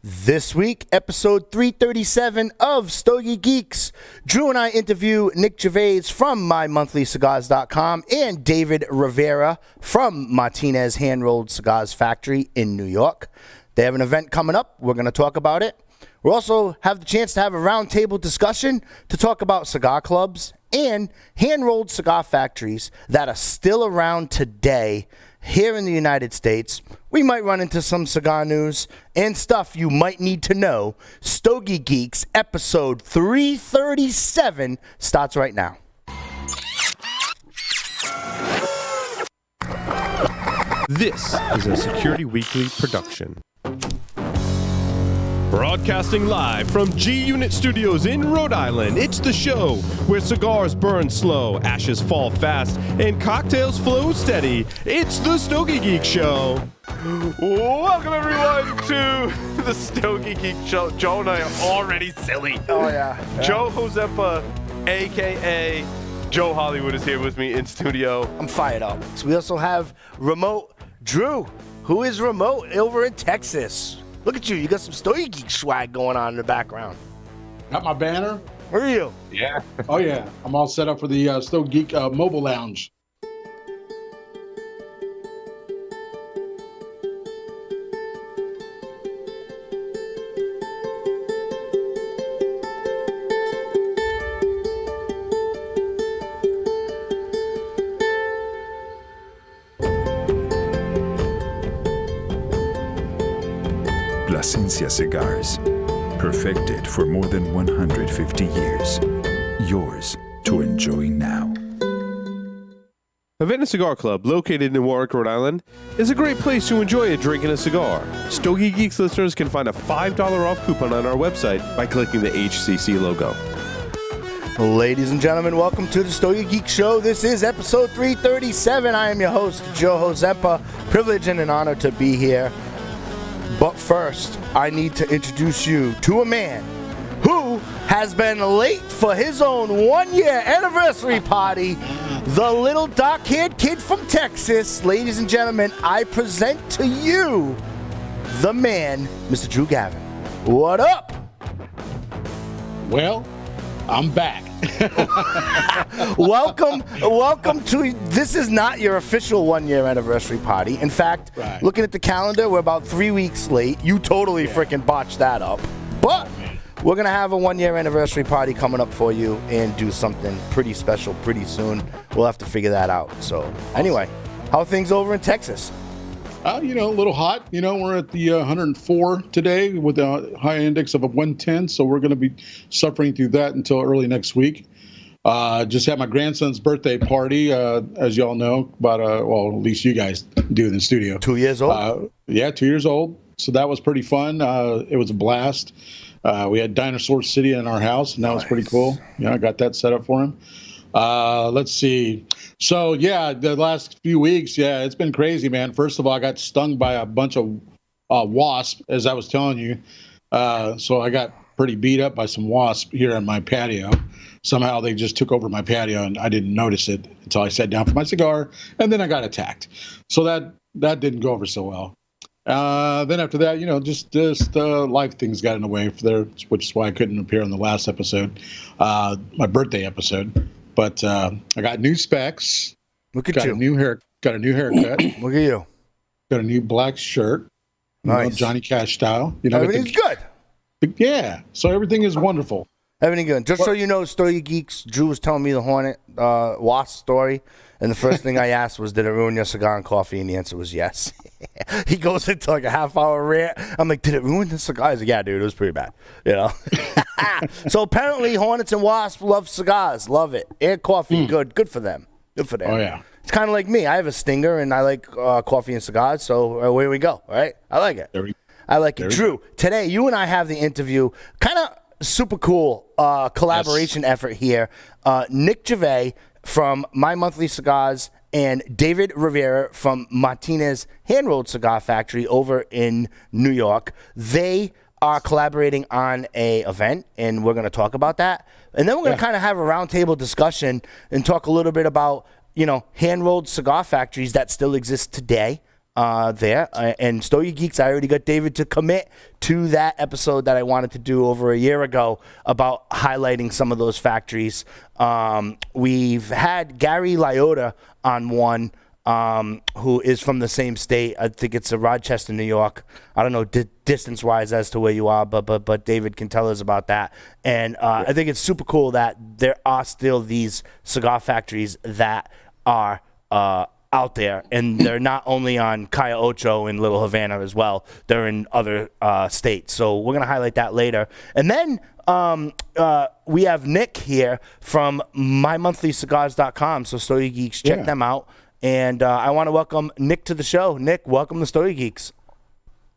This week, episode 337 of Stogie Geeks. Drew and I interview Nick Gervais from MyMonthlyCigars.com and David Rivera from Martinez Hand-Rolled Cigars Factory in New York. They have an event coming up. We're going to talk about it. We'll also have the chance to have a roundtable discussion to talk about cigar clubs and hand-rolled cigar factories that are still around today here in the United States. We might run into some cigar news and stuff you might need to know. Stogie Geeks, episode 337, starts right now. This is a Security Weekly production. Broadcasting live from G-Unit Studios in Rhode Island, it's the show where cigars burn slow, ashes fall fast, and cocktails flow steady. It's the Stogie Geek Show. Welcome, everyone, to the Stogie Geek Show. Joe and I are already silly. Oh, yeah. Joe Josepa, a.k.a. Joe Hollywood, is here with me in studio. I'm fired up. So we also have remote Drew, who is remote over in Texas. Look at you. You got some Stogie Geek swag going on in the background. Got my banner. Where are you? Yeah. Oh, yeah. I'm all set up for the Stogie Geek mobile lounge. Plasencia Cigars, perfected for more than 150 years. Yours to enjoy now. Havana Cigar Club, located in Warwick, Rhode Island, is a great place to enjoy a drink and a cigar. Stogie Geeks listeners can find a $5 off coupon on our website by clicking the HCC logo. Ladies and gentlemen, welcome to the Stogie Geek Show. This is episode 337. I am your host, Joe Josepa. Privilege and an honor to be here. But first, I need to introduce you to a man who has been late for his own one-year anniversary party, the little dark-haired kid from Texas. Ladies and gentlemen, I present to you the man, Mr. Drew Gavin. What up? Well, I'm back. Welcome to, this is not your official one-year anniversary party. In fact, Looking at the calendar, we're about 3 weeks late. You totally freaking botched that up. But we're going to have a one-year anniversary party coming up for you and do something pretty special pretty soon. We'll have to figure that out. So anyway, how are things over in Texas? A little hot. We're at the 104 today with a high index of a 110. So we're going to be suffering through that until early next week. Just had my grandson's birthday party, as y'all know, about, at least you guys do in the studio. 2 years old? 2 years old. So that was pretty fun. It was a blast. We had Dinosaur City in our house, and that was pretty cool. I got that set up for him. Let's see. So, the last few weeks, it's been crazy, man. First of all, I got stung by a bunch of wasps, as I was telling you. So I got pretty beat up by some wasps here on my patio. Somehow they just took over my patio, and I didn't notice it until I sat down for my cigar, and then I got attacked. So that didn't go over so well. Then after that, just life things got in the way for there, which is why I couldn't appear on the last episode, my birthday episode. But I got new specs. Look at got you. Got a new haircut. Look at you. Got a new black shirt. Nice. Johnny Cash style. Everything's good. Yeah. So everything is wonderful. Everything good. Just so you know, Stogie Geeks, Drew was telling me the Hornet wasp story, and the first thing I asked was, did it ruin your cigar and coffee? And the answer was yes. He goes into like a half-hour rant. I'm like, did it ruin the cigar? He's like, yeah, dude, it was pretty bad. So apparently Hornets and wasps love cigars. Love it. And coffee, good for them. Good for them. Oh, yeah. It's kind of like me. I have a stinger, and I like coffee and cigars, so away we go, all right? I like it. I like it. Drew, today you and I have the interview, kind of super cool collaboration effort here. Nick Gervais from My Monthly Cigars and David Rivera from Martinez Hand-Rolled Cigar Factory over in New York. They are collaborating on a event, and we're going to talk about that. And then we're going to kind of have a roundtable discussion and talk a little bit about, hand-rolled cigar factories that still exist today. there. And Stogie Geeks, I already got David to commit to that episode that I wanted to do over a year ago about highlighting some of those factories. We've had Gary Liotta on one, who is from the same state. I think it's Rochester, New York. I don't know distance-wise as to where you are, but David can tell us about that. And I think it's super cool that there are still these cigar factories that are out there, and they're not only on Calle Ocho in Little Havana as well. They're in other states. So we're going to highlight that later. And then we have Nick here from mymonthlycigars.com. So Stogie Geeks, check them out. And I want to welcome Nick to the show. Nick, welcome to Stogie Geeks.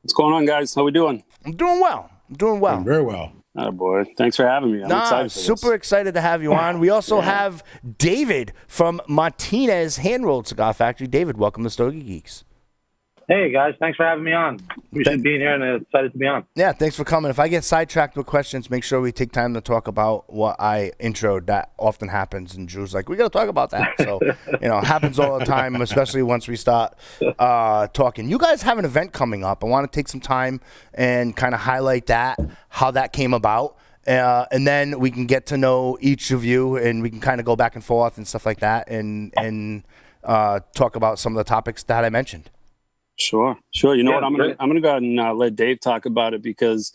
What's going on, guys? How we doing? I'm doing well. Doing very well. Oh, boy. Thanks for having me. I'm excited for super excited to have you on. We also have David from Martinez Hand-Rolled Cigar Factory. David, welcome to Stogie Geeks. Hey, guys. Thanks for having me on. Appreciate being here and excited to be on. Yeah, thanks for coming. If I get sidetracked with questions, make sure we take time to talk about what I introed. That often happens, and Drew's like, we got to talk about that. So, it happens all the time, especially once we start talking. You guys have an event coming up. I want to take some time and kind of highlight that, how that came about. And then we can get to know each of you, and we can kind of go back and forth and stuff like that, and talk about some of the topics that I mentioned. Sure. You know what? I'm gonna go ahead and let Dave talk about it, because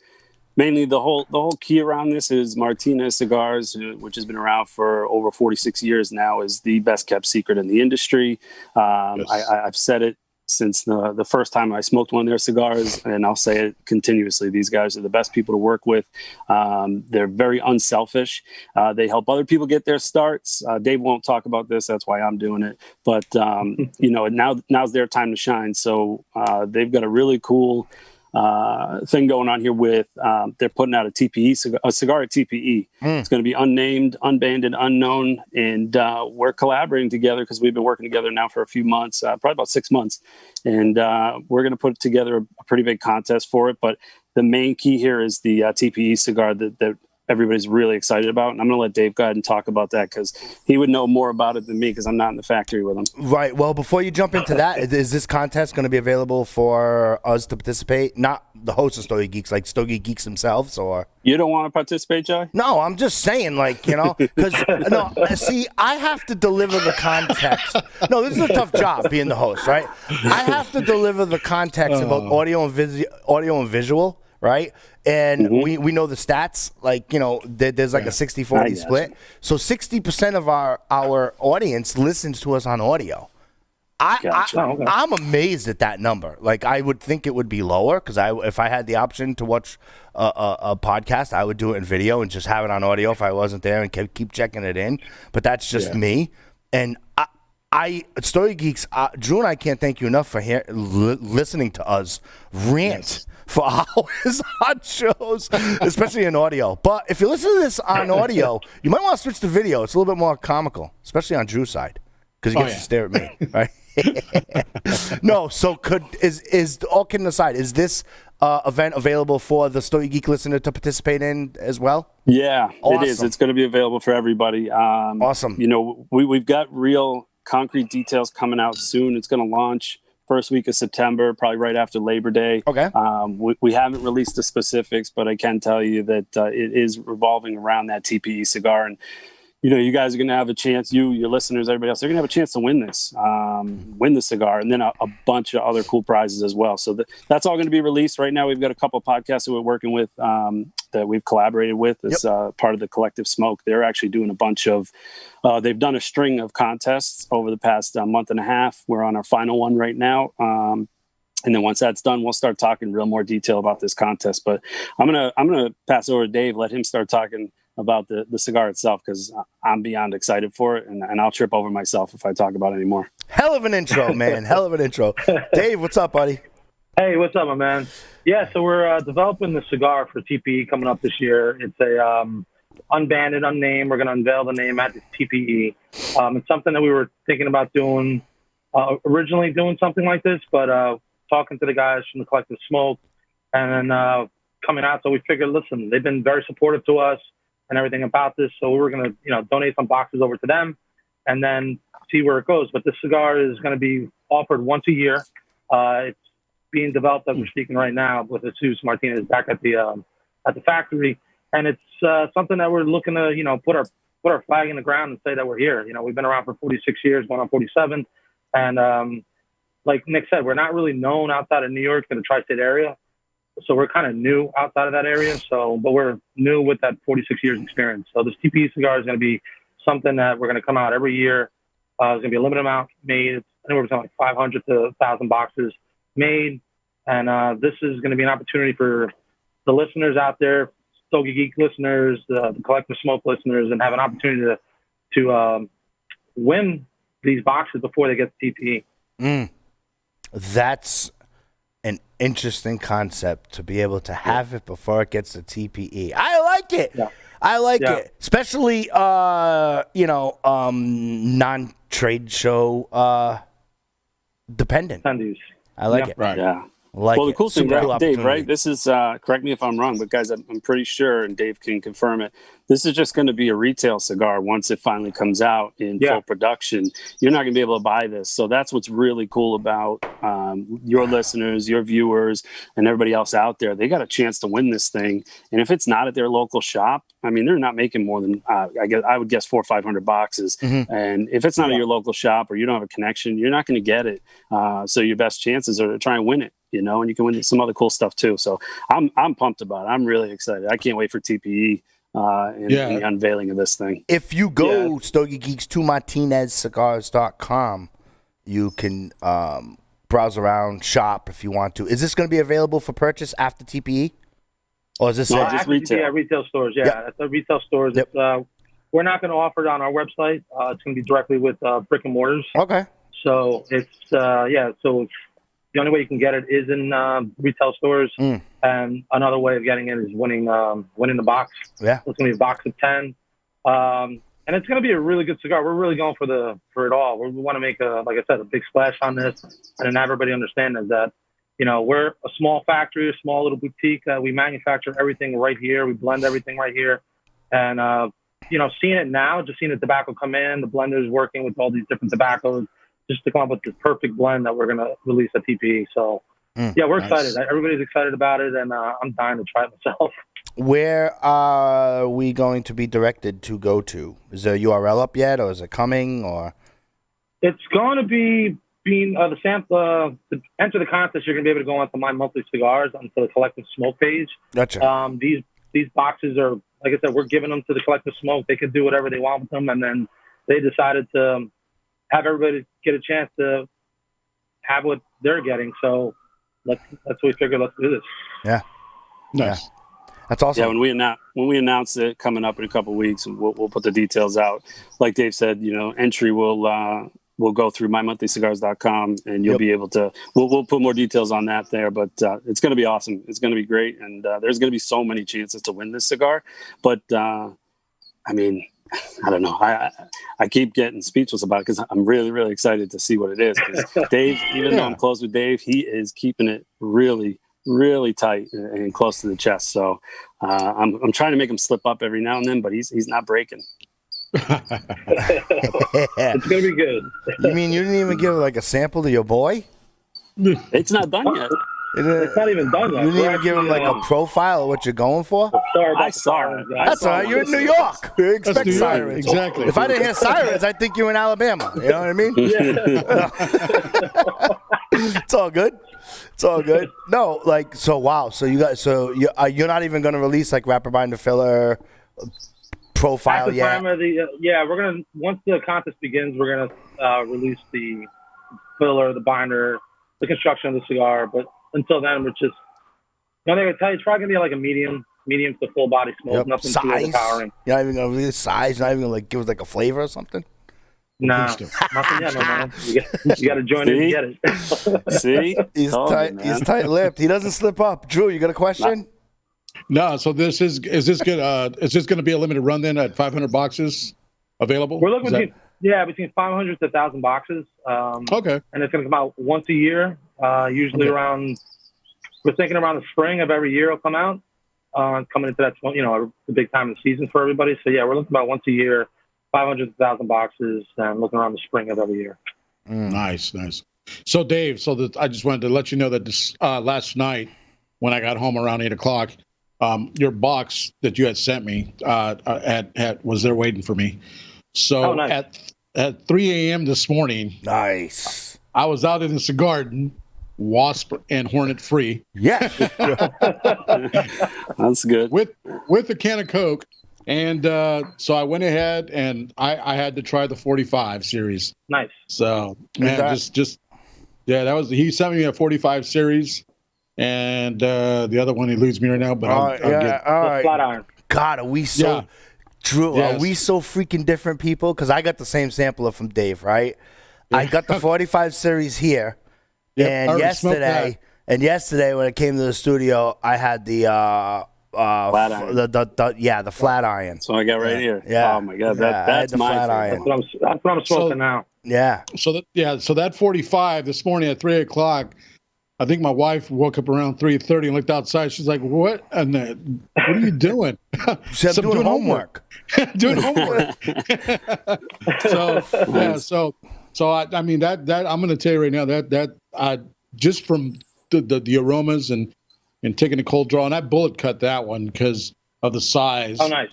mainly the whole key around this is Martinez Cigars, which has been around for over 46 years now, is the best kept secret in the industry. Yes. I've said it since the first time I smoked one of their cigars, and I'll say it continuously. These guys are the best people to work with. They're very unselfish. They help other people get their starts. Dave won't talk about this. That's why I'm doing it. But, now's their time to shine. So they've got a really cool thing going on here with they're putting out a cigar at TPE. It's going to be unnamed, unbanded, unknown, and we're collaborating together because we've been working together now for a few months, probably about 6 months, and we're going to put together a pretty big contest for it. But the main key here is the TPE cigar that everybody's really excited about. And I'm going to let Dave go ahead and talk about that, because he would know more about it than me, because I'm not in the factory with him. Right. Well, before you jump into that, is this contest going to be available for us to participate? Not the hosts of Stogie Geeks, like Stogie Geeks themselves, or? You don't want to participate, Joey? No, I'm just saying, because, see, I have to deliver the context. No, this is a tough job being the host, right? I have to deliver the context about audio and visual, right? And we know the stats, there's like a 60-40 split. So 60% of our audience listens to us on audio. I'm amazed at that number. I would think it would be lower, because if I had the option to watch a podcast, I would do it in video and just have it on audio if I wasn't there and keep checking it in. But that's just me. And Stogie Geeks, Drew and I can't thank you enough for listening to us rant for hours on shows, especially in audio. But if you listen to this on audio, you might want to switch to video. It's a little bit more comical, especially on Drew's side, because he gets to stare at me, right? No, so is all kidding aside, is this event available for the Stogie Geek listener to participate in as well? Yeah, awesome. It is. It's going to be available for everybody. Awesome. We've got real concrete details coming out soon. It's going to launch first week of September, probably right after Labor Day. Okay. We haven't released the specifics, but I can tell you that it is revolving around that TPE cigar. And, you guys are going to have a chance, your listeners, everybody else, they're going to have a chance to win this, win the cigar, and then a bunch of other cool prizes as well. So that's all going to be released. Right now, we've got a couple of podcasts that we're working with that we've collaborated with as part of the Collective Smoke. They're actually doing a bunch of, they've done a string of contests over the past month and a half. We're on our final one right now. And then once that's done, we'll start talking real more detail about this contest. But I'm gonna pass over to Dave, let him start talking about the cigar itself, because I'm beyond excited for it, and I'll trip over myself if I talk about it anymore. Hell of an intro, man. Hell of an intro. Dave, what's up, buddy? Hey, what's up, my man? Yeah, so we're developing the cigar for TPE coming up this year. It's a unbanded, unnamed. We're going to unveil the name at the TPE. It's something that we were thinking about doing, originally doing something like this, but talking to the guys from the Collective Smoke and then coming out. So we figured, listen, they've been very supportive to us and everything about this. So we were going to, donate some boxes over to them and then see where it goes. But this cigar is going to be offered once a year. It's being developed as we're speaking right now with Jesus Martinez back at the factory, and it's something that we're looking to put our flag in the ground and say that we're here. We've been around for 46 years, going on 47, and like Nick said, we're not really known outside of New York in the tri-state area, so we're kind of new outside of that area. But we're new with that 46 years experience. So this TPE cigar is going to be something that we're going to come out every year. There's going to be a limited amount made. It's anywhere between like 500 to 1,000 boxes made, and this is going to be an opportunity for the listeners out there, Stogie Geek listeners, the Collective Smoke listeners, and have an opportunity to win these boxes before they get to TPE. That's an interesting concept to be able to have it before it gets to TPE. I like it. Yeah. I like it, especially non-trade show dependent. Attendees. I like it. Right. Yeah. Like well, the cool thing, Super cool right, Dave, opportunity. right? This is, correct me if I'm wrong, but guys, I'm pretty sure, and Dave can confirm it, this is just going to be a retail cigar once it finally comes out in full production. You're not going to be able to buy this. So that's what's really cool about your listeners, your viewers, and everybody else out there. They got a chance to win this thing. And if it's not at their local shop, I mean, they're not making more than, I would guess, 400 or 500 boxes. And if it's not at your local shop or you don't have a connection, you're not going to get it. So your best chances are to try and win it. And you can win some other cool stuff too. So I'm pumped about it. I'm really excited. I can't wait for TPE and the unveiling of this thing. If you go, Stogie Geeks, to MartinezCigars.com, you can browse around, shop if you want to. Is this going to be available for purchase after TPE? Or is this just retail? Yeah, retail stores. Yeah, at the retail stores. Yep. We're not going to offer it on our website. It's going to be directly with brick and mortars. Okay. So it's, so the only way you can get it is in retail stores, and another way of getting it is winning the box. Yeah, so it's gonna be a box of 10, and it's gonna be a really good cigar. We're really going for it all. We want to make like I said, a big splash on this, and have everybody understand is that we're a small factory, a small little boutique. We manufacture everything right here. We blend everything right here, and seeing it now, just seeing the tobacco come in, the blenders working with all these different tobaccos, just to come up with the perfect blend that we're going to release at TPE. So, we're excited. Everybody's excited about it, and I'm dying to try it myself. Where are we going to be directed to go to? Is there a URL up yet, or is it coming? Or it's going to be the sample. To enter the contest, you're going to be able to go onto My Monthly Cigars, onto the Collective Smoke page. Gotcha. These boxes are, like I said, we're giving them to the Collective Smoke. They can do whatever they want with them, and then they decided to have everybody get a chance to have what they're getting. So that's what we figured. Let's do this. Yeah. Nice. Yeah. That's awesome. Yeah, when we announce it coming up in a couple of weeks, we'll put the details out. Like Dave said, entry will go through mymonthlycigars.com, and you'll be able to. We'll put more details on that there. But it's going to be awesome. It's going to be great, and there's going to be so many chances to win this cigar. But I don't know. I keep getting speechless about it because I'm really, really excited to see what it is. Because Dave, even though I'm close with Dave, he is keeping it really, really tight and close to the chest. So I'm trying to make him slip up every now and then, but he's not breaking. It's gonna be good. You mean you didn't even give like a sample to your boy? It's not done yet. It's not even done yet. You didn't even give him like a profile of what you're going for? I saw it. That's all right. You're in New York. You expect New York. sirens. Exactly. If I didn't hear sirens, I'd think you're in Alabama. You know what I mean? It's all good. It's all good. No, wow. So you're not even going to release like wrapper binder filler profile yet? We're gonna, once the contest begins, we're gonna release the filler, the binder, the construction of the cigar. But until then, we're just, I can tell you, it's probably gonna be like a medium to full body smoke. Yep. Nothing Size. too overpowering. You're not even gonna release size. You're not even gonna like give us like a flavor or something. Nah, nothing yet, man. You got to join in and get it. See, He's tight. He's tight-lipped. He doesn't slip up. Drew, you got a question? No. So is this good? Is this going to be a limited run then at 500 boxes available? We're looking between 500 to 1,000 boxes. Okay. And it's going to come out once a year. Usually around, we're thinking around the spring of every year it'll come out. Coming into that, the big time of the season for everybody. So we're looking about once a year, 500 to 1,000 boxes, and looking around the spring of every year. Nice. So Dave, I just wanted to let you know that this last night when I got home around 8:00, your box that you had sent me was there waiting for me. So nice. at 3 a.m. this morning, Nice. I was out in the cigar garden, wasp and hornet free. Yeah. That's good. With a can of Coke. And so I went ahead and I had to try the 45 series. Nice. So man, that was, he sent me a 45 series, and the other one eludes me right now. But All right. Flat iron. God, are we so Drew? Yes. Are we so freaking different people? Because I got the same sampler from Dave, right? I got the 45 series here, and yesterday when it came to the studio, I had the flat iron. The flat iron. So I got right here. Yeah. Oh my God, Yeah, that's my flat favorite. iron. That's what I'm smoking now. Yeah. So that 45 this morning at 3:00, I think my wife woke up around 3:30 and looked outside. She's like, "What? And what are you doing?" She said, I'm doing homework. Doing homework. So I mean that I'm going to tell you right now that just from the aromas and taking a cold draw, and I bullet cut that one because of the size. Oh, nice.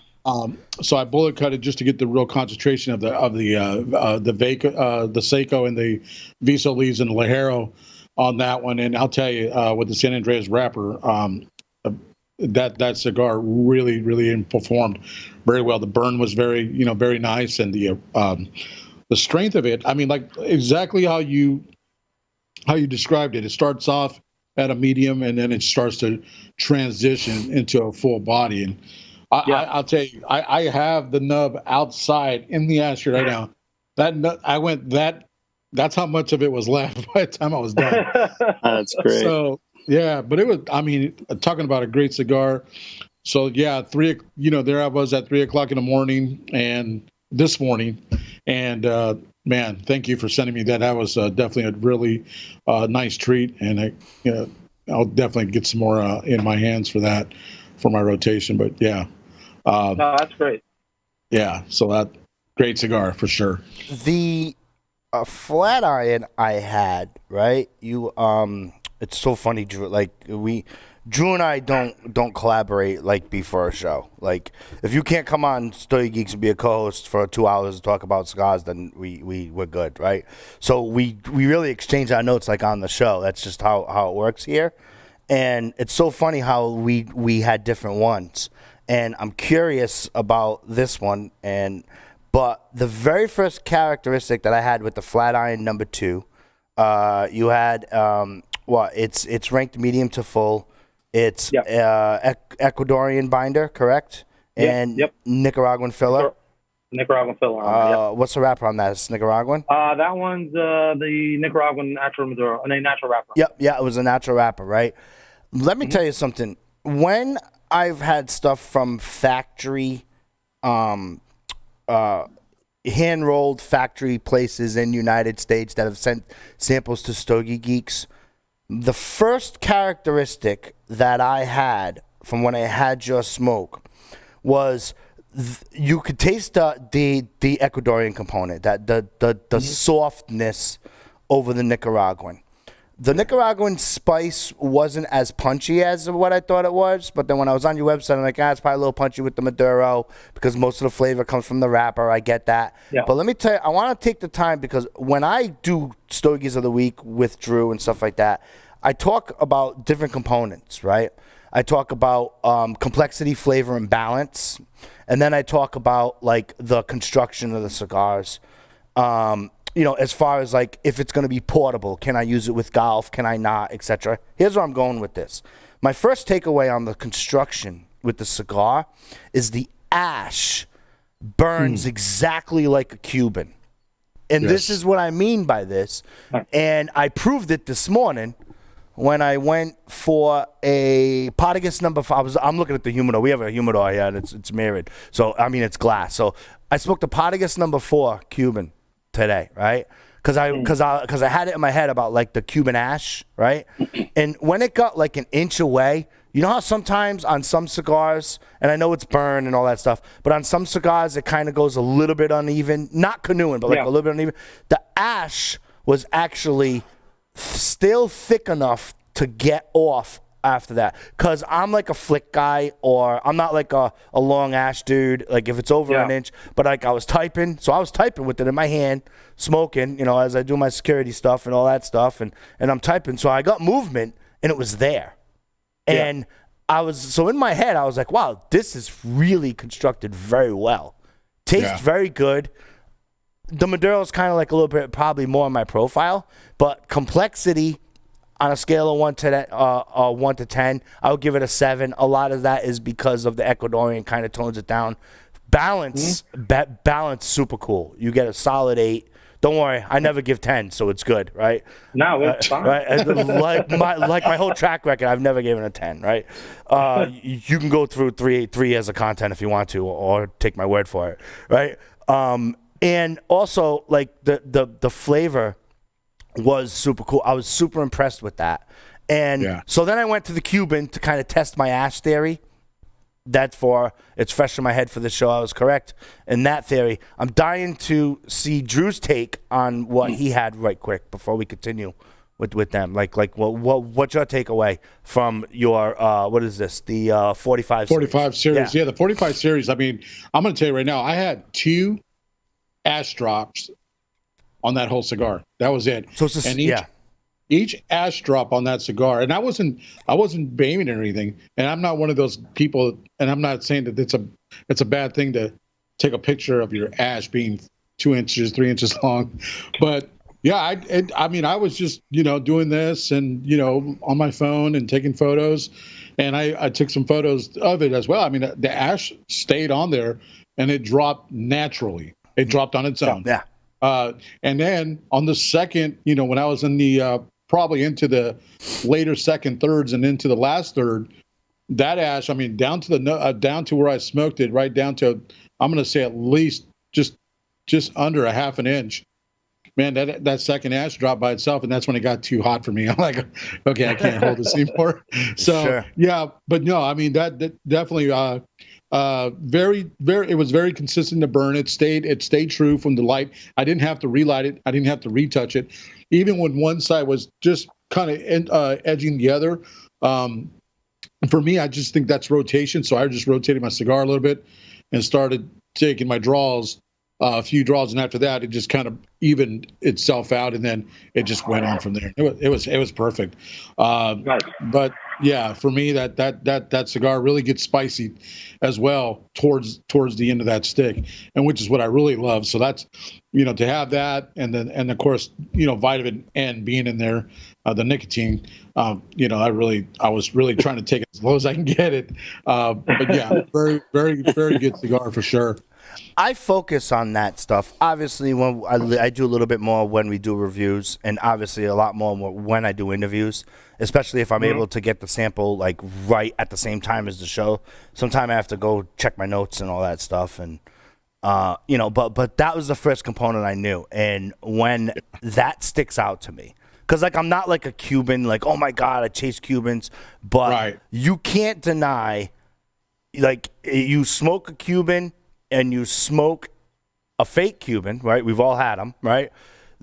So I bullet cut it just to get the real concentration of the Seiko and the Viso leaves and the Ligero on that one. And I'll tell you, with the San Andreas wrapper, that cigar really performed very well. The burn was very nice, and the strength of it. I mean, like exactly how you described it. It starts off at a medium, and then it starts to transition into a full body. And I'll tell you, I have the nub outside in the ashtray right now. That nut, that's how much of it was left by the time I was done. That's great. So yeah, but it was, I mean, talking about a great cigar. So yeah, there I was at 3:00 in the morning and this morning, and man, thank you for sending me that. That was definitely a really nice treat, and I'll definitely get some more in my hands for my rotation. But yeah, no, that's great. Yeah, so that great cigar for sure. The flat iron I had, right? It's so funny, Drew. Like Drew and I don't collaborate like before a show. Like if you can't come on Stogie Geeks and be a co-host for 2 hours to talk about cigars, then we're good, right? So we really exchange our notes like on the show. That's just how it works here. And it's so funny how we had different ones. And I'm curious about this one. But the very first characteristic that I had with the flat iron number 2, you had it's ranked medium to full. It's Ecuadorian binder, correct? And Nicaraguan filler. Nicaraguan filler. What's the wrapper on that? It's Nicaraguan? That one's the Nicaraguan natural Maduro, natural wrapper. Yep, yeah, it was a natural wrapper, right? Let me tell you something. When I've had stuff from factory, hand-rolled factory places in the United States that have sent samples to Stogie Geeks, the first characteristic that I had from when I had your smoke was you could taste the Ecuadorian component, that the softness over the Nicaraguan. The Nicaraguan spice wasn't as punchy as what I thought it was, but then when I was on your website, I'm like, it's probably a little punchy with the Maduro because most of the flavor comes from the wrapper. I get that. Yeah. But let me tell you, I want to take the time because when I do Stogies of the Week with Drew and stuff like that, I talk about different components, right? I talk about complexity, flavor, and balance. And then I talk about, like, the construction of the cigars. As far as, like, if it's going to be portable, can I use it with golf, can I not, etc. Here's where I'm going with this. My first takeaway on the construction with the cigar is the ash burns exactly like a Cuban. And this is what I mean by this. And I proved it this morning when I went for a Potagus number 5. I'm looking at the humidor. We have a humidor here, and it's mirrored. So, I mean, it's glass. So I smoked the Potagus number 4 Cuban today, right? Because I had it in my head about like the Cuban ash, right? And when it got like an inch away, you know how sometimes on some cigars, and I know it's burned and all that stuff, but on some cigars it kind of goes a little bit uneven, not canoeing, but like a little bit uneven. The ash was actually still thick enough to get off after that, because I'm like a flick guy, or I'm not like a long ash dude, like if it's over an inch. But like I was typing with it in my hand, smoking, as I do my security stuff and all that stuff, and I'm typing, so I got movement and it was there. And so in my head I was like, wow, this is really constructed very well, tastes very good. The Maduro is kind of like a little bit probably more on my profile, but complexity on a scale of 1 to 10, I would give it a 7. A lot of that is because of the Ecuadorian, kind of tones it down. Balance, balance, super cool. You get a solid 8. Don't worry, I never give 10, so it's good, right? No, it's fine. Right? like my whole track record, I've never given a 10, right? You can go through 3 as a content if you want to, or take my word for it, right? And also, like the flavor was super cool. I was super impressed with that. And so then I went to the Cuban to kind of test my ash theory. It's fresh in my head for the show. I was correct in that theory. I'm dying to see Drew's take on what he had right quick before we continue with them. Like what's your takeaway from your, what is this, the 45 series? Yeah, the 45 series. I mean, I'm going to tell you right now, I had 2 ash drops on that whole cigar. That was it. So it's each ash drop on that cigar, and I wasn't banging or anything. And I'm not one of those people. And I'm not saying that it's a bad thing to take a picture of your ash being 2 inches, 3 inches long. But yeah, I mean, I was just doing this and on my phone and taking photos, and I took some photos of it as well. I mean, the ash stayed on there, and it dropped naturally. It dropped on its own. Yeah. And then on the second, when I was in the probably into the later second thirds and into the last third, that ash, I mean, down to where I smoked it, right down to, I'm going to say at least just under a half an inch. Man, that second ash dropped by itself, and that's when it got too hot for me. I'm like, okay, I can't hold this anymore. So yeah, but no, I mean that definitely. Very, it was very consistent to burn. It stayed true from the light. I didn't have to relight it. I didn't have to retouch it. Even when one side was just kind of edging the other. For me, I just think that's rotation. So I just rotated my cigar a little bit and started taking my draws, a few draws. And after that, it just kind of evened itself out. And then it just went on from there. It was perfect. But yeah, for me, that cigar really gets spicy as well towards the end of that stick, and which is what I really love. So that's, to have that, and then, and of course, vitamin N being in there, the nicotine, I was really trying to take it as low as I can get it. But yeah, very, very, very good cigar for sure. I focus on that stuff. Obviously, when I do a little bit more when we do reviews, and obviously a lot more when I do interviews, especially if I'm able to get the sample like right at the same time as the show. Sometimes I have to go check my notes and all that stuff, and but that was the first component I knew, and when that sticks out to me, because like I'm not like a Cuban, like oh my god I chase Cubans, but you can't deny, like you smoke a Cuban and you smoke a fake Cuban, right? We've all had them, right?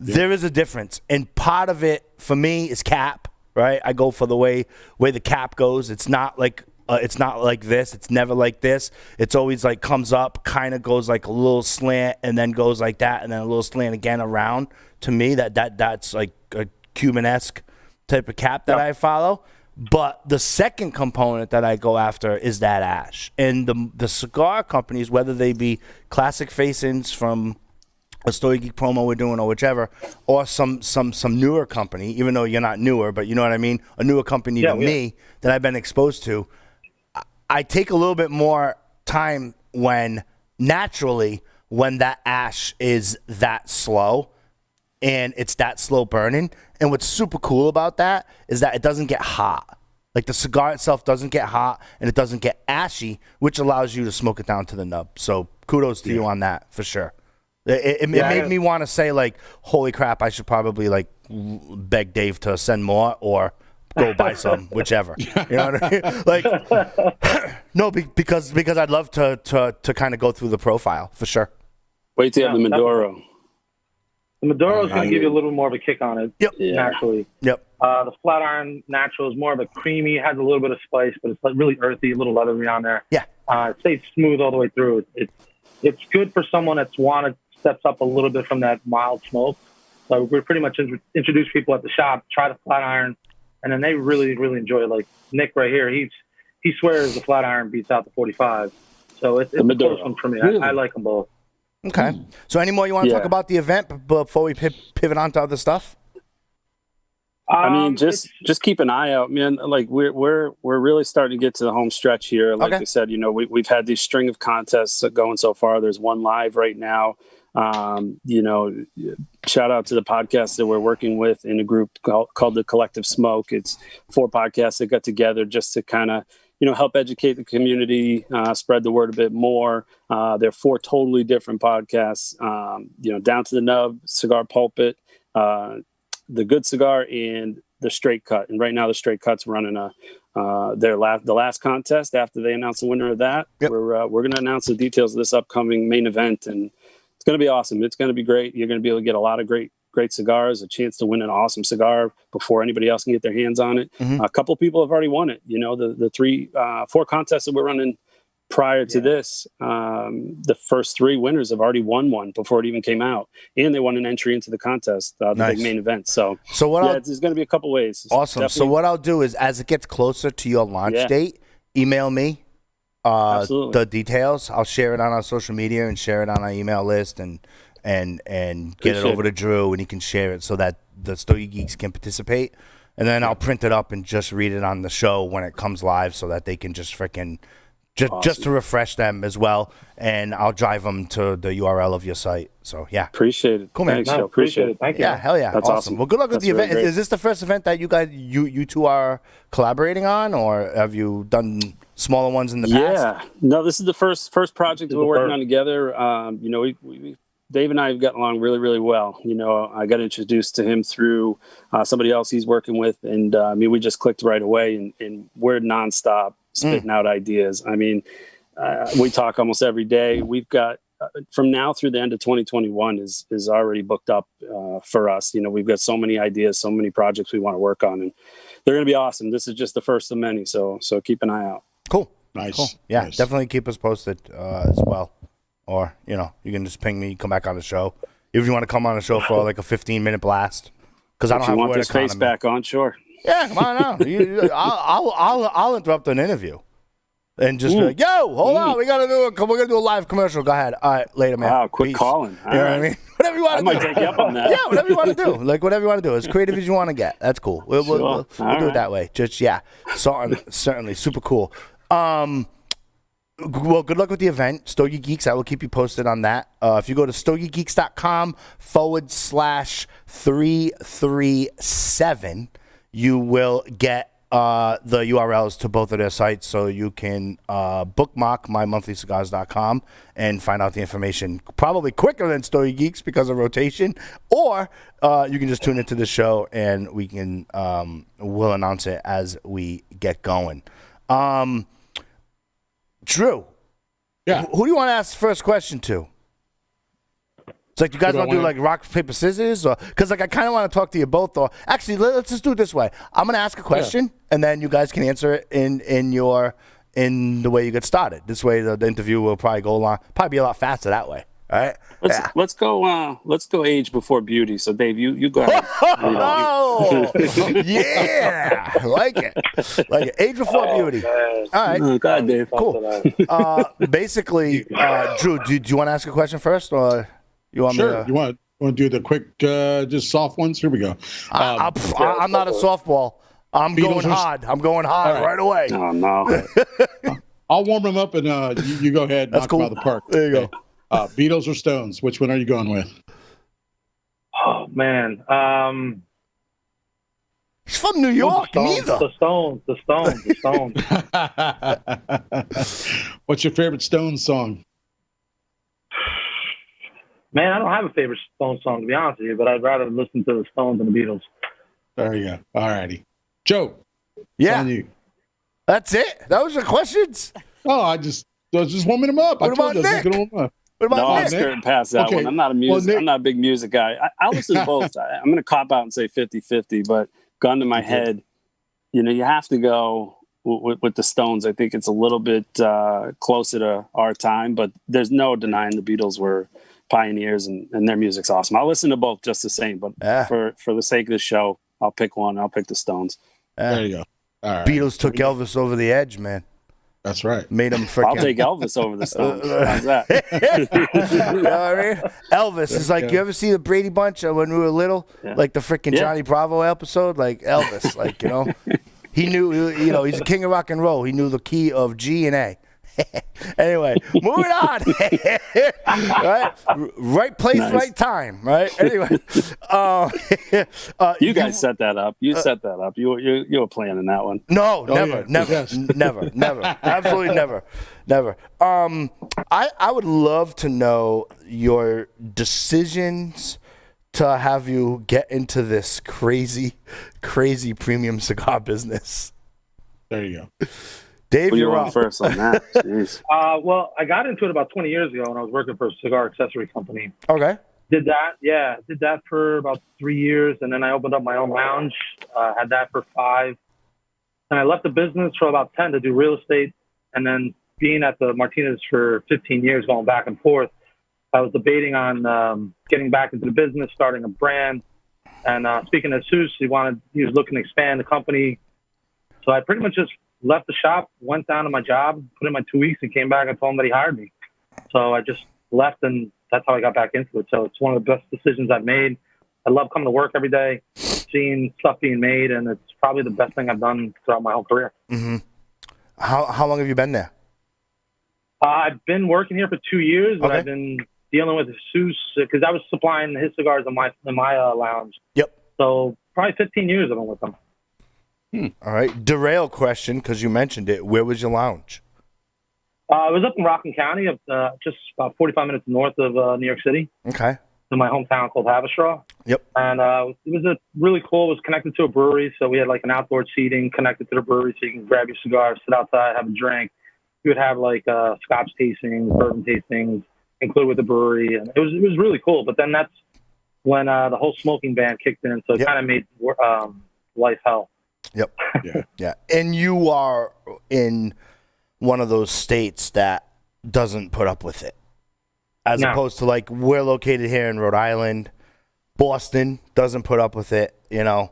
Yeah. There is a difference. And part of it, for me, is cap, right? I go for the way the cap goes. It's not like this. It's never like this. It's always like comes up, kind of goes like a little slant, and then goes like that, and then a little slant again around. To me, that's like a Cuban-esque type of cap that I follow. But the second component that I go after is that ash. And the cigar companies, whether they be classic facings from a Stogie Geek promo we're doing or whichever, or some newer company, even though you're not newer, but you know what I mean, a newer company to me that I've been exposed to, I take a little bit more time when that ash is that slow and it's that slow burning. And what's super cool about that is that it doesn't get hot. Like the cigar itself doesn't get hot and it doesn't get ashy, which allows you to smoke it down to the nub. So kudos to you on that for sure. It made me want to say like, holy crap, I should probably like beg Dave to send more or go buy some, whichever. You know what I mean? Like, no, because I'd love to kind of go through the profile for sure. Wait till you have the Maduro. The Maduro is going to give you a little more of a kick on it, naturally. Yep. The Flat Iron Natural is more of a creamy, has a little bit of spice, but it's like really earthy, a little leathery on there. Yeah. It stays smooth all the way through. It's good for someone that's steps up a little bit from that mild smoke. So we pretty much introduce people at the shop, try the Flat Iron, and then they really, really enjoy it. Like Nick right here, he swears the Flat Iron beats out the 45. So it's a close one for me. Really? I like them both. Okay. So any more you want to talk about the event before we pivot on to other stuff? I mean, just keep an eye out, man. Like we're really starting to get to the home stretch here. Like I said, we've had these string of contests going so far. There's one live right now. Shout out to the podcast that we're working with in a group called the Collective Smoke. It's 4 podcasts that got together just to kind of help educate the community, spread the word a bit more. They're 4 totally different podcasts, Down to the Nub, Cigar Pulpit, The Good Cigar, and The Straight Cut. And right now the Straight Cut's running the last contest. After they announce the winner of that, we're going to announce the details of this upcoming main event. And it's going to be awesome. It's going to be great. You're going to be able to get a lot of great cigars, a chance to win an awesome cigar before anybody else can get their hands on it. Mm-hmm. A couple people have already won it. The 4 contests that we're running prior to this, the first 3 winners have already won one before it even came out, and they won an entry into the contest, the big main event. So there's going to be a couple ways. Awesome. So what I'll do is, as it gets closer to your launch date, email me the details. I'll share it on our social media and share it on our email list, and get it over to Drew, and he can share it so that the Stogie Geeks can participate. And then I'll print it up and just read it on the show when it comes live, so that they can just just to refresh them as well. And I'll drive them to the URL of your site. So appreciate it. Cool, man. Thanks, appreciate it. Thank you. Yeah, hell yeah, that's awesome. Well, good luck with the event. Really is this the first event that you two are collaborating on, or have you done smaller ones in the past? Yeah, no, this is the first project we're working on together. We Dave and I have gotten along really, really well. I got introduced to him through somebody else he's working with, and we just clicked right away, and we're nonstop spitting out ideas. I mean, we talk almost every day. We've got from now through the end of 2021 is already booked up for us. We've got so many ideas, so many projects we want to work on, and they're going to be awesome. This is just the first of many, so keep an eye out. Cool. Nice. Cool. Yeah, nice. Definitely keep us posted as well. Or, you can just ping me, come back on the show. If you want to come on the show for like a 15-minute blast. Because I don't have want this face back on, sure. Yeah, come on out. I'll interrupt an interview. And just be like, yo, hold on, we're gonna do a live commercial. Go ahead. All right, later, man. Wow, quit Peace. Calling. You know what I mean? Whatever you want to do. I might take you up on that. Yeah, whatever you want to do. Like, whatever you want to do. As creative as you want to get. That's cool. We'll do it that way. Just, certainly. Super cool. Well, good luck with the event, Stogie Geeks. I will keep you posted on that. If you go to stogiegeeks.com/337, you will get the URLs to both of their sites, so you can bookmark mymonthlycigars.com and find out the information probably quicker than Stogie Geeks because of rotation, or you can just tune into the show and we can we'll announce it as we get going. Drew, who do you want to ask the first question to? It's like, you guys want to do like rock, paper, scissors? Or because I kind of want to talk to you both. Or actually, let's just do it this way. I'm going to ask a question, and then you guys can answer it in the way you get started. This way, the interview will probably be a lot faster that way. All right. Let's go age before beauty. So Dave, you go ahead. Yeah, I like it. Age before beauty. Man. All right. Oh, God, Dave. Cool. Basically, Drew, do you want to ask a question first, or you want me to? You want to do the quick, just soft ones? Here we go. I'm not a softball. I'm going hard. I'm going hard right away. Oh no. I'll warm them up, and you go ahead. That's knock cool. them out of the park. There you go. Beatles or Stones? Which one are you going with? Oh man, he's from New York. Neither. The Stones. What's your favorite Stones song? Man, I don't have a favorite Stones song, to be honest with you, but I'd rather listen to the Stones than the Beatles. There you go. All righty, Joe. Yeah. On you. That's it. That was your questions. Oh, I was just warming them up. What about Nick? What about No, I'm Nick? skirting past that Okay. one. I'm not a I'm not a big music guy. I listen to both. I'm going to cop out and say 50-50, but gun to my head, you have to go with the Stones. I think it's a little bit closer to our time, but there's no denying the Beatles were pioneers and their music's awesome. I'll listen to both just the same, but for the sake of the show, I'll pick one. I'll pick the Stones. There you go. All right. Beatles took Elvis over the edge, man. That's right. Made him freaking. I'll take Elvis over the Stones. How's that? You know what I mean? Elvis is like, you ever see the Brady Bunch when we were little? Yeah. Like the freaking Johnny Bravo episode? Like Elvis, like, he knew, he's the king of rock and roll. He knew the key of G and A. Anyway, moving on. Right place, nice. Right time. Right. Anyway, you guys set that up. You set that up. You were planning that one. No, never, absolutely never. I would love to know your decisions to have you get into this crazy premium cigar business. There you go. Dave, you're on first on that. Jeez. Well, I got into it about 20 years ago when I was working for a cigar accessory company. Okay. Did that for about 3 years, and then I opened up my own lounge. Had that for 5, and I left the business for about 10 to do real estate, and then being at the Martinez for 15 years, going back and forth. I was debating on getting back into the business, starting a brand, and speaking to Jesus, he was looking to expand the company, so I pretty much just left the shop, went down to my job, put in my 2 weeks, and came back and told him that he hired me. So I just left, and that's how I got back into it. So it's one of the best decisions I've made. I love coming to work every day, seeing stuff being made, and it's probably the best thing I've done throughout my whole career. Mm-hmm. How long have you been there? I've been working here for 2 years, but I've been dealing with Jesus because I was supplying his cigars in my lounge. Yep. So probably 15 years I've been with him. All right. Derail question, because you mentioned it. Where was your lounge? I was up in Rockland County, just about 45 minutes north of New York City. Okay. In my hometown called Haverstraw. Yep. And it was really cool. It was connected to a brewery, so we had like an outdoor seating connected to the brewery, so you can grab your cigar, sit outside, have a drink. You would have like scotch tastings, bourbon tastings included with the brewery, and it was really cool. But then that's when the whole smoking ban kicked in, so it kind of made life hell. Yep. Yeah. And you are in one of those states that doesn't put up with it. As opposed to like we're located here in Rhode Island, Boston doesn't put up with it, Yeah.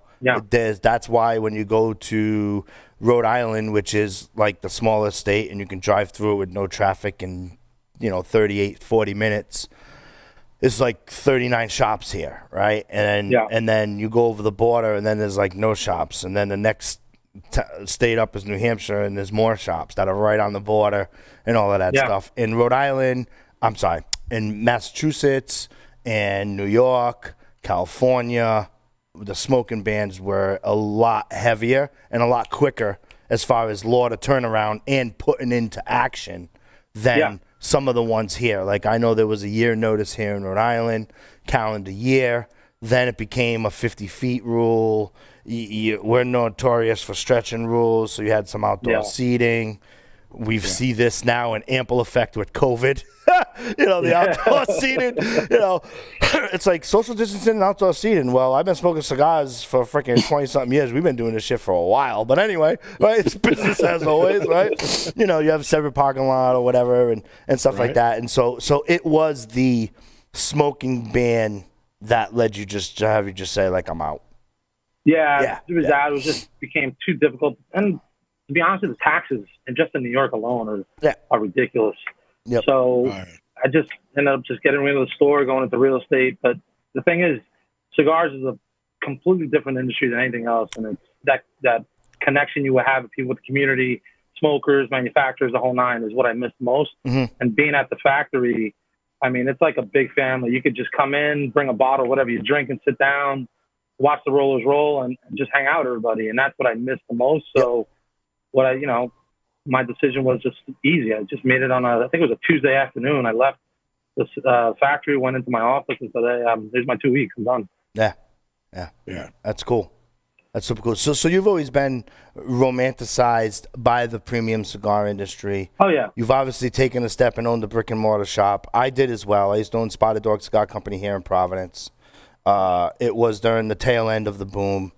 That's why when you go to Rhode Island, which is like the smallest state, and you can drive through it with no traffic in, 38, 40 minutes. There's like 39 shops here, right? And then you go over the border, and then there's like no shops. And then the next state up is New Hampshire, and there's more shops that are right on the border and all of that stuff. In Rhode Island, in Massachusetts and New York, California, the smoking bans were a lot heavier and a lot quicker as far as law to turn around and putting into action than some of the ones here. Like I know there was a year notice here in Rhode Island, calendar year. Then it became a 50 feet rule. We're notorious for stretching rules, so you had some outdoor seating. We see this now in ample effect with COVID. The outdoor seating, it's like social distancing and outdoor seating. Well, I've been smoking cigars for freaking 20-something years. We've been doing this shit for a while. But anyway, right? It's business as always, right? You have a separate parking lot or whatever and stuff like that. And so it was the smoking ban that led you just to have you just say, like, I'm out. Yeah. It was that. It was just became too difficult. And to be honest with you, the taxes, and just in New York alone, are ridiculous. Yep. So I just ended up just getting rid of the store, going into real estate. But the thing is, cigars is a completely different industry than anything else. And it's that connection you would have with people, with the community, smokers, manufacturers, the whole nine is what I missed most. Mm-hmm. And being at the factory, it's like a big family. You could just come in, bring a bottle, whatever you drink, and sit down, watch the rollers roll, and just hang out with everybody. And that's what I missed the most. So my decision was just easy. I just made it on I think it was a Tuesday afternoon. I left this factory, went into my office and said, hey, here's my 2 weeks. I'm done. Yeah. That's cool. That's super cool. So you've always been romanticized by the premium cigar industry. Oh, yeah. You've obviously taken a step and owned a brick and mortar shop. I did as well. I used to own Spotted Dog Cigar Company here in Providence. It was during the tail end of the boom,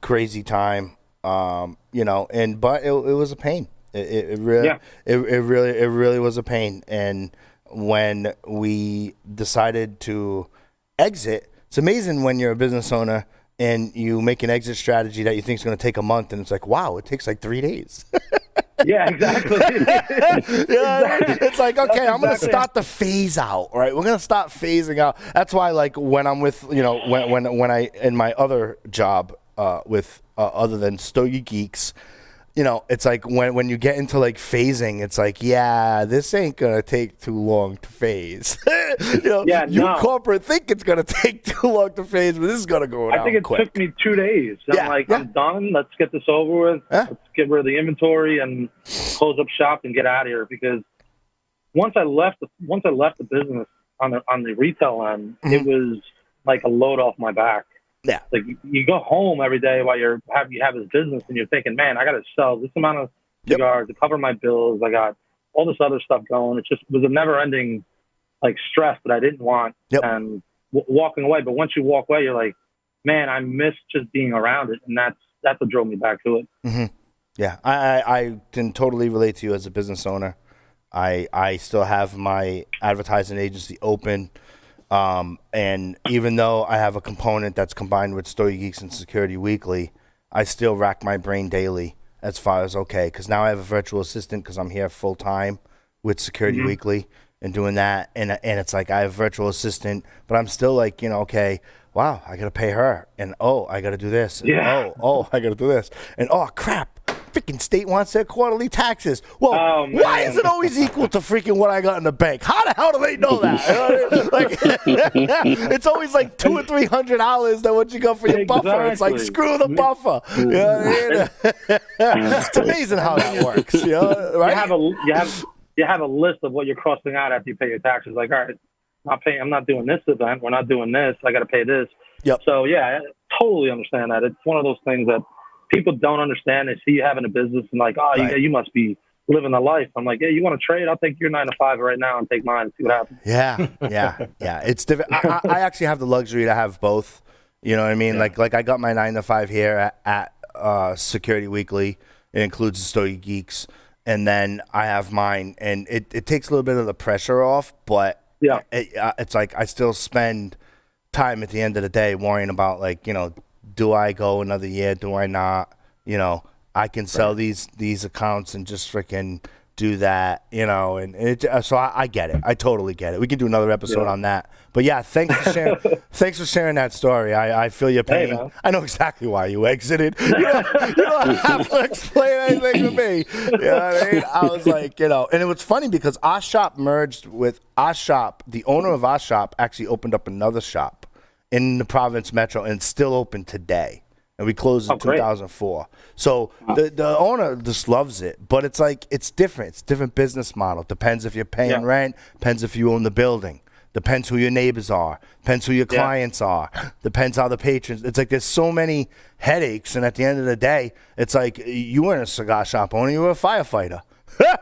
crazy time, but it was a pain. It really was a pain. And when we decided to exit, it's amazing when you're a business owner and you make an exit strategy that you think is going to take a month, and it's like, wow, it takes like 3 days. Yeah, exactly. It's like, okay, I'm going to start the phase out, right? We're going to start phasing out. That's why, like, when I'm with, when I, in my other job with, other than Stogie Geeks, it's like when you get into like phasing, it's like, yeah, this ain't gonna take too long to phase. Corporate think it's gonna take too long to phase, but this is gonna go down. I think it quick. took me 2 days. I'm done. Let's get this over with. Let's get rid of the inventory and close up shop and get out of here. Because once I left the business on the retail end, it was like a load off my back. Yeah. Like you go home every day while you have this business and you're thinking, man, I got to sell this amount of cigars to cover my bills. I got all this other stuff going. It just was a never ending like stress that I didn't want and walking away. But once you walk away, you're like, man, I miss just being around it. And that's what drove me back to it. Mm-hmm. Yeah. I can totally relate to you as a business owner. I still have my advertising agency open. And even though I have a component that's combined with Stogie Geeks and Security Weekly, I still rack my brain daily as far as, because now I have a virtual assistant because I'm here full time with Security Weekly and doing that. And it's like I have a virtual assistant, but I'm still like, okay, wow, I got to pay her. And, I got to do this. And, I got to do this. And, crap. Freaking state wants their quarterly taxes. Well, why is it always equal to freaking what I got in the bank? How the hell do they know that? Like, it's always like $200 or $300 than what you got for your buffer. It's like, screw the buffer. You know what I mean? It's amazing how that works. Right? You have a list of what you're crossing out after you pay your taxes. Like, all right, I'm not doing this event. We're not doing this. I got to pay this. Yep. So I totally understand that. It's one of those things that people don't understand. They see you having a business and like, you must be living the life. I'm like, you want to trade? I'll take your 9 to 5 right now and take mine and see what happens. Yeah. It's different. I actually have the luxury to have both. You know what I mean? Yeah. Like I got my 9 to 5 here at Security Weekly. It includes the Stogie Geeks, and then I have mine, and it takes a little bit of the pressure off. But it's like I still spend time at the end of the day worrying about do I go another year? Do I not? I can sell these accounts and just freaking do that, and so I get it. I totally get it. We could do another episode on that. But thanks for sharing that story. I feel your pain. Hey, I know exactly why you exited. You don't have to explain anything to me. You know what I mean? I was like, and it was funny because our shop merged with our shop. The owner of our shop actually opened up another shop in the Providence Metro, and it's still open today. And we closed in 2004. So the owner just loves it. But it's like, it's different. It's a different business model. Depends if you're paying rent. Depends if you own the building. Depends who your neighbors are. Depends who your clients are. Depends how the patrons. It's like there's so many headaches. And at the end of the day, it's like you weren't a cigar shop owner. You were a firefighter.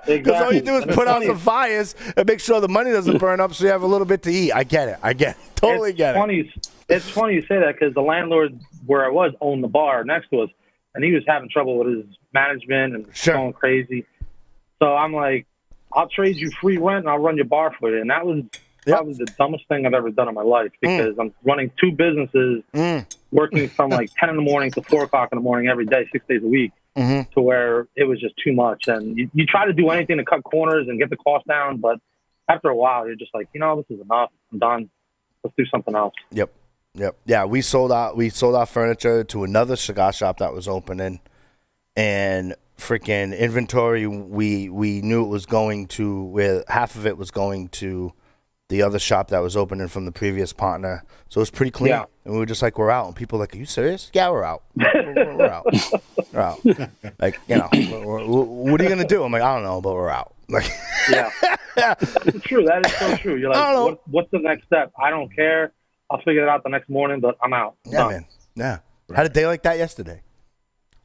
Because all you do is put out some fires and make sure the money doesn't burn up so you have a little bit to eat. I get it. Totally get it. It's funny you say that because the landlord where I was owned the bar next to us, and he was having trouble with his management and going crazy. So I'm like, I'll trade you free rent and I'll run your bar for you. And that was probably the dumbest thing I've ever done in my life because I'm running 2 businesses, working from like 10 in the morning to 4 o'clock in the morning every day, 6 days a week, to where it was just too much. And you try to do anything to cut corners and get the cost down, but after a while, you're just like, this is enough. I'm done. Let's do something else. Yep. Yeah, we sold our furniture to another cigar shop that was opening, and freaking inventory we knew it was going to, where half of it was going to the other shop that was opening from the previous partner. So it was pretty clean. Yeah. And we were just like, we're out. And people were like, are you serious? Yeah, we're out. We're out. We're out. Like, what are you going to do? I'm like, I don't know, but we're out. Like, it's true. That is so true. You're like, what's the next step? I don't care. I'll figure it out the next morning, but I'm out. Yeah, man. Yeah. Had a day like that yesterday.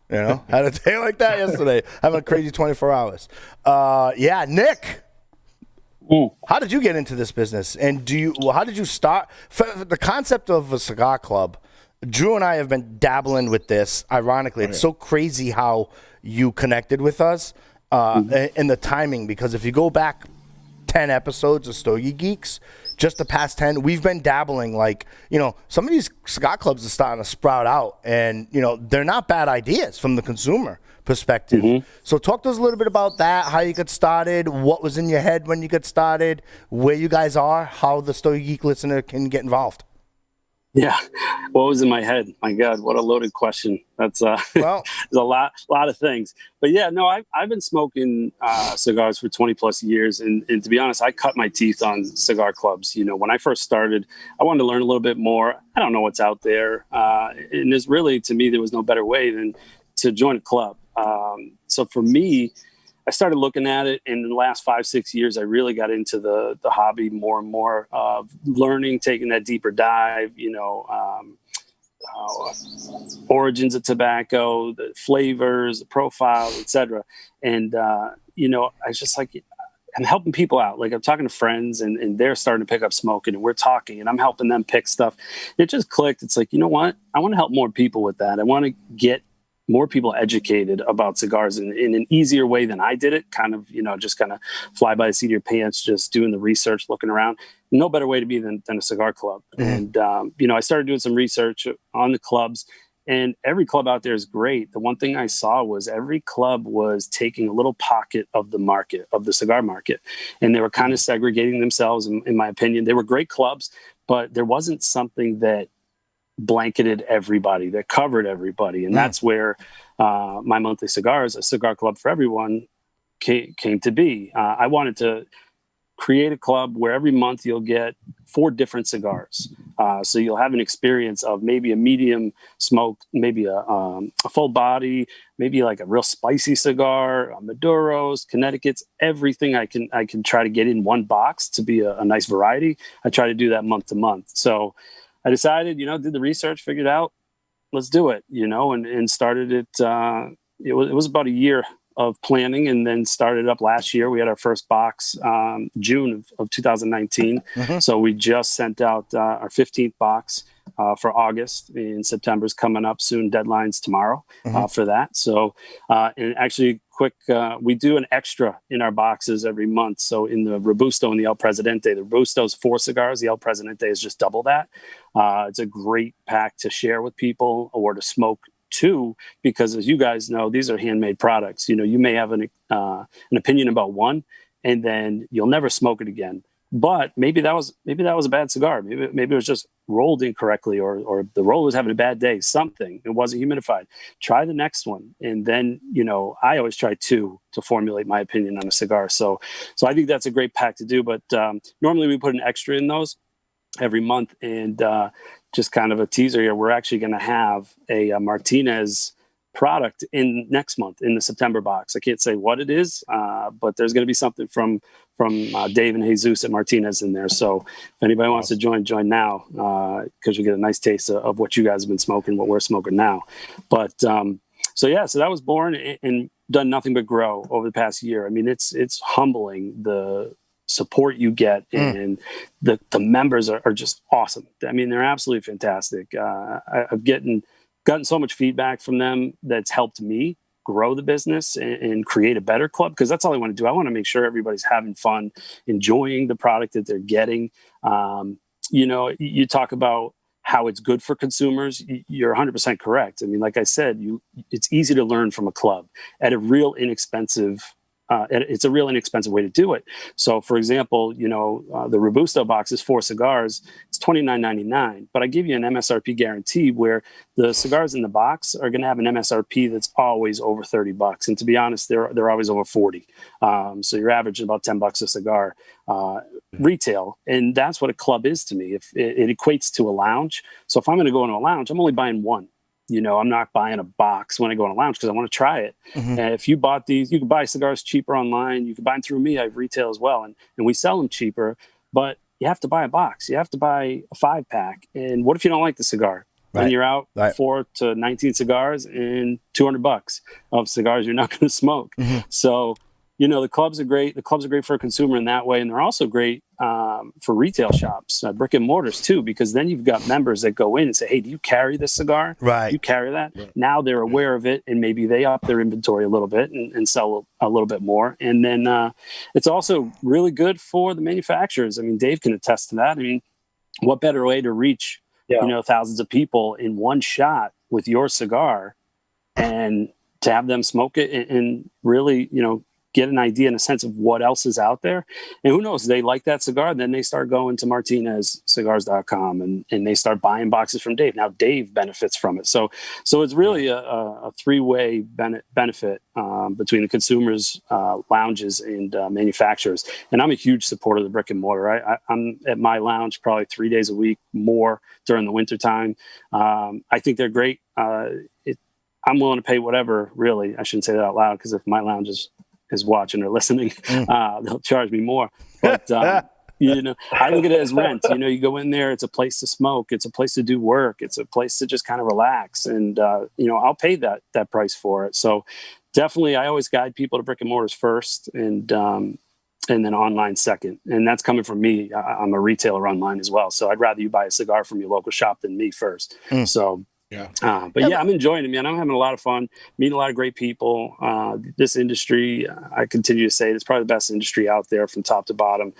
Had a day like that yesterday. Having a crazy 24 hours. Yeah, Nick. How did you get into this business? And how did you start? For the concept of a cigar club, Drew and I have been dabbling with this. Ironically, it's so crazy how you connected with us and the timing. Because if you go back 10 episodes of Stogie Geeks, just the past 10, we've been dabbling. Like, some of these cigar clubs are starting to sprout out. And, they're not bad ideas from the consumer perspective. So talk to us a little bit about that, how you got started, what was in your head when you got started, where you guys are, how the Stogie Geek listener can get involved. Yeah, what was in my head? My God, what a loaded question. That's well, there's a lot of things. But yeah, no, I've been smoking cigars for 20 plus years, and to be honest, I cut my teeth on cigar clubs. When I first started, I wanted to learn a little bit more. I don't know what's out there, and there's really, to me, there was no better way than to join a club. So for me, I started looking at it, and in the last 5-6 years, I really got into the hobby more and more, learning, taking that deeper dive, origins of tobacco, the flavors, the profiles, etc. And, I was just like, I'm helping people out. Like, I'm talking to friends and they're starting to pick up smoking, and we're talking, and I'm helping them pick stuff. It just clicked. It's like, you know what? I want to help more people with that. I want to get more people educated about cigars in an easier way than I did it. Kind of, just kind of fly by the seat of your pants, just doing the research, looking around. No better way to be than a cigar club. And, I started doing some research on the clubs, and every club out there is great. The one thing I saw was every club was taking a little pocket of the market, of the cigar market. And they were kind of segregating themselves, in my opinion. They were great clubs, but there wasn't something that blanketed everybody, that covered everybody. And that's where My Monthly Cigars, a cigar club for everyone, came to be. I wanted to create a club where every month you'll get 4 different cigars. So you'll have an experience of maybe a medium smoke, maybe a full body, maybe like a real spicy cigar, Maduros, Connecticut's, everything I can try to get in one box to be a nice variety. I try to do that month to month. So I decided, did the research, figured out, let's do it, and started it. It was about a year of planning, and then started up last year. We had our first box June of 2019. So we just sent out our 15th box for August, and September's coming up soon. Deadline's tomorrow for that. So, and actually quick, we do an extra in our boxes every month. So in the Robusto and the El Presidente, the Robusto's 4 cigars. The El Presidente is just double that. It's a great pack to share with people or to smoke too, because as you guys know, these are handmade products. You may have an opinion about one, and then you'll never smoke it again. But maybe that was a bad cigar. Maybe it was just rolled incorrectly, or the roller was having a bad day. Something, it wasn't humidified. Try the next one, and then I always try 2 to formulate my opinion on a cigar. So I think that's a great pack to do. But normally we put an extra in those every month, and just kind of a teaser here. We're actually going to have a Martinez product in next month in the September box. I can't say what it is, but there's going to be something from Dave and Jesus at Martinez in there. So if anybody wants to join now, because you get a nice taste of what you guys have been smoking, what we're smoking now. But so that was born and done nothing but grow over the past year. I mean, it's humbling, the support you get, and the members are just awesome. I mean, they're absolutely fantastic. I've gotten so much feedback from them that's helped me grow the business and create a better club, because that's all I want to do. I want to make sure everybody's having fun, enjoying the product that they're getting. You talk about how it's good for consumers. You're 100% correct. I mean, like I said, it's easy to learn from a club at a real inexpensive it's a real inexpensive way to do it. So, for example, the Robusto box is 4 cigars. It's $29.99, but I give you an MSRP guarantee where the cigars in the box are going to have an MSRP that's always over $30. And to be honest, they're always over 40. So you're averaging about $10 a cigar retail, and that's what a club is to me. If it equates to a lounge. So if I'm going to go into a lounge, I'm only buying one. I'm not buying a box when I go in a lounge because I want to try it. And if you bought these, you can buy cigars cheaper online. You can buy them through me. I have retail as well. And we sell them cheaper, but you have to buy a box. You have to buy a 5-pack. And what if you don't like the cigar? and you're out 4 to 19 cigars and $200 of cigars you're not going to smoke. So, you know, the clubs are great. The clubs are great for a consumer in that way, and they're also great for retail shops, brick and mortars too, because then you've got members that go in and say, "Hey, do you carry this cigar? Right. You carry that?" Right. Now they're aware of it, and maybe they up their inventory a little bit and sell a little bit more. And then it's also really good for the manufacturers. I mean, Dave can attest to that. I mean, what better way to reach you know, thousands of people in one shot with your cigar, and to have them smoke it and really, you know, get an idea and a sense of what else is out there. And who knows, they like that cigar, then they start going to Martinez, Cigars.com, and they start buying boxes from Dave. Now Dave benefits from it. So it's really a three-way benefit between the consumers, lounges, and manufacturers. And I'm a huge supporter of the brick and mortar. I'm at my lounge probably 3 days a week, more during the wintertime. I think they're great. I'm willing to pay whatever, really. I shouldn't say that out loud, because if my lounge is watching or listening, they'll charge me more. But, you know, I look at it as rent. You know, you go in there, it's a place to smoke. It's a place to do work. It's a place to just kind of relax. And, you know, I'll pay that price for it. So definitely, I always guide people to brick and mortars first, and then online second. And that's coming from me. I'm a retailer online as well. So I'd rather you buy a cigar from your local shop than me first. So, but I'm enjoying it, man. I'm having a lot of fun, meeting a lot of great people. This industry, I continue to say, it's probably the best industry out there from top to bottom.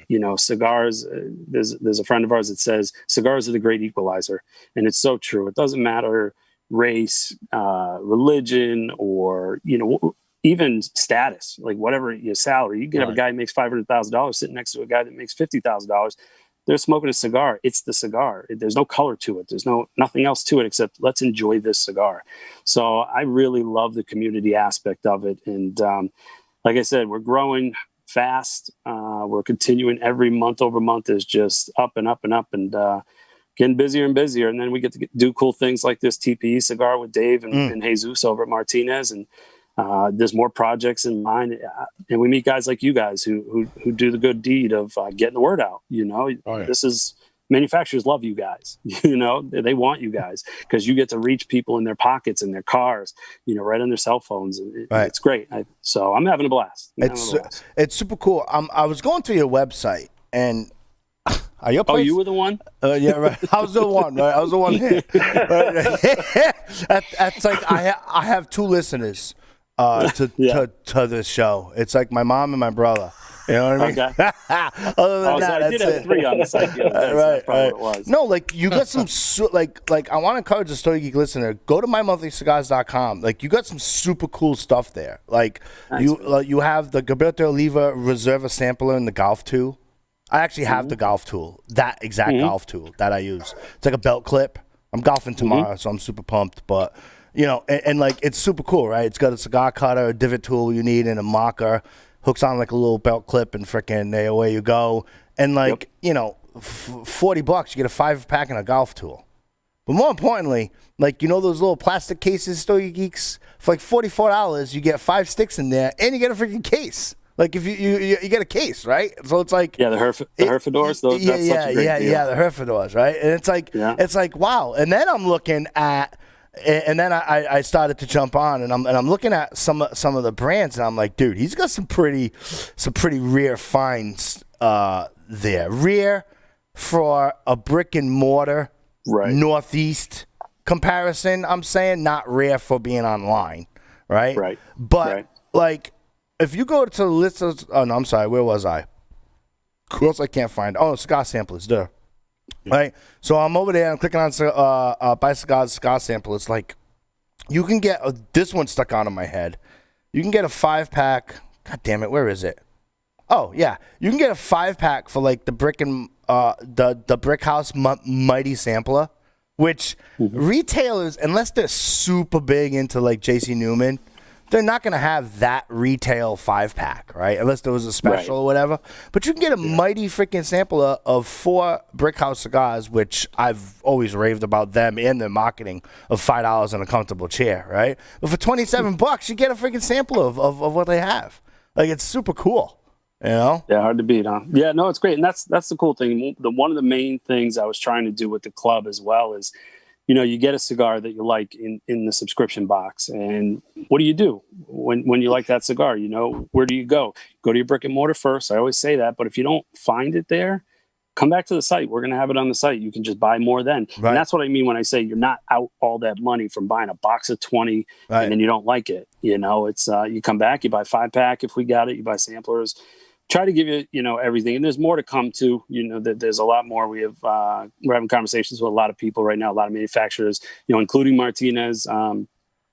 You know, cigars, there's a friend of ours that says cigars are the great equalizer. And it's so true. It doesn't matter race, religion, or, you know, even status, like whatever your salary. You can have a guy who makes $500,000 sitting next to a guy that makes $50,000. They're smoking a cigar. It's the cigar. There's no color to it. There's nothing else to it except let's enjoy this cigar. So I really love the community aspect of it. And like I said, we're growing fast. We're continuing every month over month is just up and up and up, and getting busier and busier. And then we get to do cool things like this TPE cigar with Dave and Jesus over at Martinez. And there's more projects in mind, and we meet guys like you guys who do the good deed of getting the word out. You know, This is, manufacturers love you guys. You know, they want you guys because you get to reach people in their pockets, in their cars, you know, right on their cell phones. And it's great. So I'm having a blast. It's super cool. I was going through your website, and your place? Oh, you were the one? Yeah, right. I was the one, right? I was the one here. That's like I have two listeners to this show. It's like my mom and my brother. You know what I mean? Okay. Other than that, I did have 3 on the site the other day, so that's probably what it was. No, like you got some like I want to encourage the Stogie Geek listener, go to mymonthlycigars.com. Like you got some super cool stuff there. Like you have the Gilberto Oliva Reserva sampler and the golf tool. I actually have the golf tool, that exact golf tool that I use. It's like a belt clip. I'm golfing tomorrow, so I'm super pumped. But you know, and like it's super cool, right? It's got a cigar cutter, a divot tool you need, and a marker. Hooks on like a little belt clip, and frickin' away you go. And like you know, $40 you get a 5-pack and a golf tool. But more importantly, like you know those little plastic cases, Stogie Geeks, for like $44 you get 5 sticks in there, and you get a freaking case. Like if you get a case, right? So it's like the Herfadors. That's such a great deal. The Herfadors, right? And it's like wow. And then I'm looking at, and then I started to jump on, and I'm looking at some of the brands, and I'm like, dude, he's got some pretty rare finds there. Rare for a brick and mortar Northeast comparison. I'm saying not rare for being online, right? Right. But like. If you go to the list of, oh no, I'm sorry, where was I? Who else I can't find? Oh, cigar samplers, there. Right? So I'm over there, I'm clicking on buy cigars, cigar sample. It's like, you can get, this one stuck out of my head. You can get a 5-pack, god damn it, where is it? Oh, yeah. You can get a 5-pack for like the brick and, the Brick House Mighty Sampler, which retailers, unless they're super big into like J.C. Newman, they're not going to have that retail 5-pack, right? Unless there was a special or whatever. But you can get a mighty freaking sampler of 4 Brick House cigars, which I've always raved about them and their marketing of $5 and a comfortable chair, right? But for $27, you get a freaking sampler of what they have. Like, it's super cool. You know? Yeah, hard to beat, huh? Yeah, no, it's great, and that's the cool thing. One of the main things I was trying to do with the club as well is, you get a cigar that you like in the subscription box, and what do you do when you like that cigar? Where do you go? Go to your brick and mortar first. I always say that, but if you don't find it there, come back to the site. We're going to have it on the site. You can just buy more then. Right. And that's what I mean when I say you're not out all that money from buying a box of 20 and then you don't like it. It's you come back, you buy 5-pack if we got it, you buy samplers. Try to give you, everything. And there's more to come too. There's a lot more. We're having conversations with a lot of people right now, a lot of manufacturers, including Martinez. We're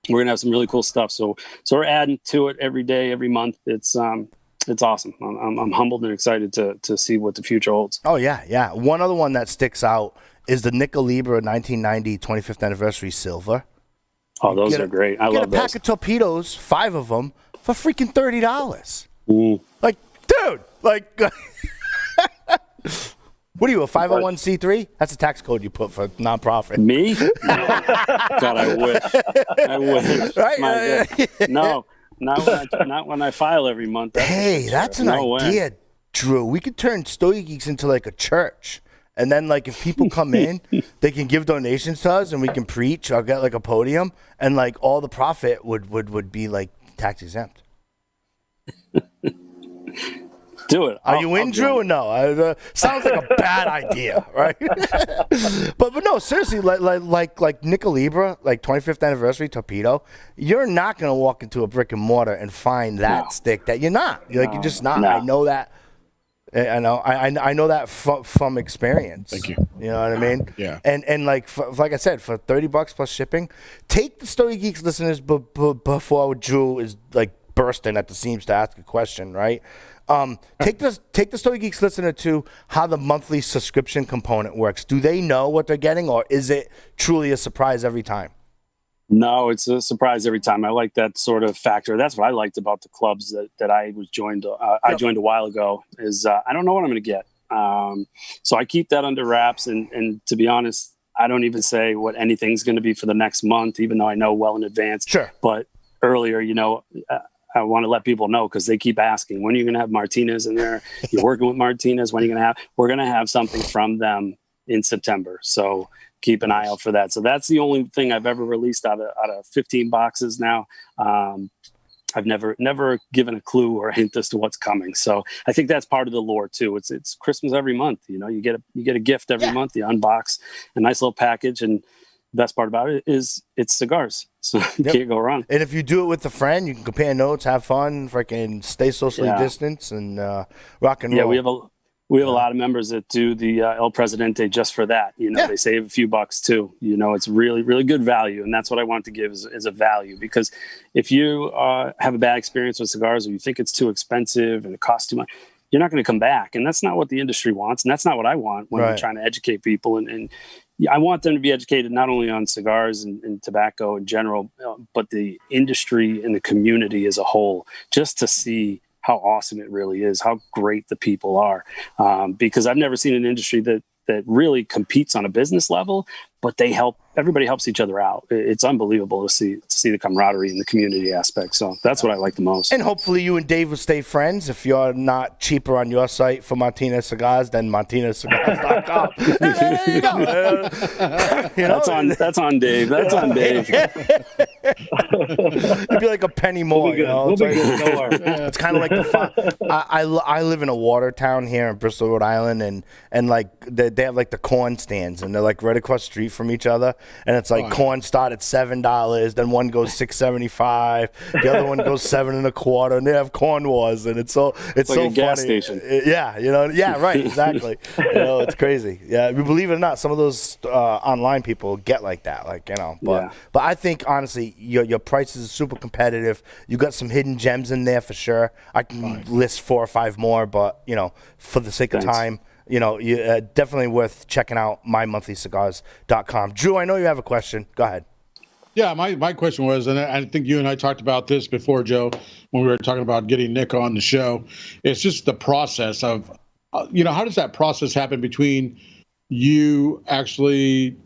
going to have some really cool stuff. So we're adding to it every day, every month. It's awesome. I'm humbled and excited to see what the future holds. Oh, yeah. One other one that sticks out is the Nick Gervais 1990 25th anniversary silver. Oh, those are great. I love those. Get a pack of torpedoes, 5 of them, for freaking $30. Like, dude, like, what are you, a 501c3? That's a tax code you put for nonprofit. Me? No. God, I wish. Right? No. Not when I file every month. That's an idea, Drew. We could turn Stogie Geeks into like a church. And then, like, if people come in, they can give donations to us and we can preach. I'll get, like, a podium. And, like, all the profit would be, like, tax exempt. Do it. Are you in, Drew, or no? Sounds like a bad idea, right? but no, seriously, like Nick Gervais, like 25th anniversary torpedo, you're not gonna walk into a brick and mortar and find that stick that you're not. You're just not. No. I know that. I know. I know that from experience. Thank you. You know what I mean? Yeah. And like I said, for $30 plus shipping, take the Stogie Geeks listeners before Drew is like bursting at the seams to ask a question, right? Take the Stogie Geeks listener to how the monthly subscription component works. Do they know what they're getting, or is it truly a surprise every time? No, it's a surprise every time. I like that sort of factor. That's what I liked about the clubs that I was joined. I joined a while ago. Is I don't know what I'm going to get, so I keep that under wraps. And to be honest, I don't even say what anything's going to be for the next month, even though I know well in advance. Sure. But earlier, I want to let people know because they keep asking, when are you going to have Martinez in there? You're working with Martinez. When are you going to have? We're going to have something from them in September. So keep an eye out for that. So that's the only thing I've ever released out of 15 boxes now. I've never given a clue or a hint as to what's coming. So I think that's part of the lore too. It's Christmas every month. You get a gift every month. You unbox a nice little package, and the best part about it is it's cigars. So you can't go wrong. And if you do it with a friend, you can compare notes, have fun, freaking stay socially distanced, and rock and roll. Yeah, we have a lot of members that do the El Presidente just for that. They save a few bucks too. It's really, really good value. And that's what I want to give is a value, because if you have a bad experience with cigars or you think it's too expensive and it costs too much, you're not going to come back. And that's not what the industry wants. And that's not what I want when I'm trying to educate people. And I want them to be educated not only on cigars and tobacco in general, but the industry and the community as a whole, just to see how awesome it really is, how great the people are. Because I've never seen an industry that really competes on a business level, but everybody helps each other out. It's unbelievable to see the camaraderie and the community aspect. So that's what I like the most. And hopefully you and Dave will stay friends. If you're not cheaper on your site for Martinez Cigars than MartinezCigars.com. There you go. That's on Dave. That's on Dave. It'd be like a penny more. It's kind of like I live in a water town here in Bristol, Rhode Island, and like they have like the corn stands, and they're like right across the street from each other, and it's like corn start at $7, then one goes $6.75, the other one goes $7.25, and they have corn wars, and it's so like so a gas funny. station. Right, exactly. It's crazy. Yeah, believe it or not, some of those online people get like that, but I think honestly, your prices are super competitive. You got some hidden gems in there for sure. I can list 4 or 5 more, but for the sake of time. Definitely worth checking out mymonthlycigars.com. Drew, I know you have a question. Go ahead. Yeah, my question was, and I think you and I talked about this before, Joe, when we were talking about getting Nick on the show. It's just the process of, how does that process happen between you actually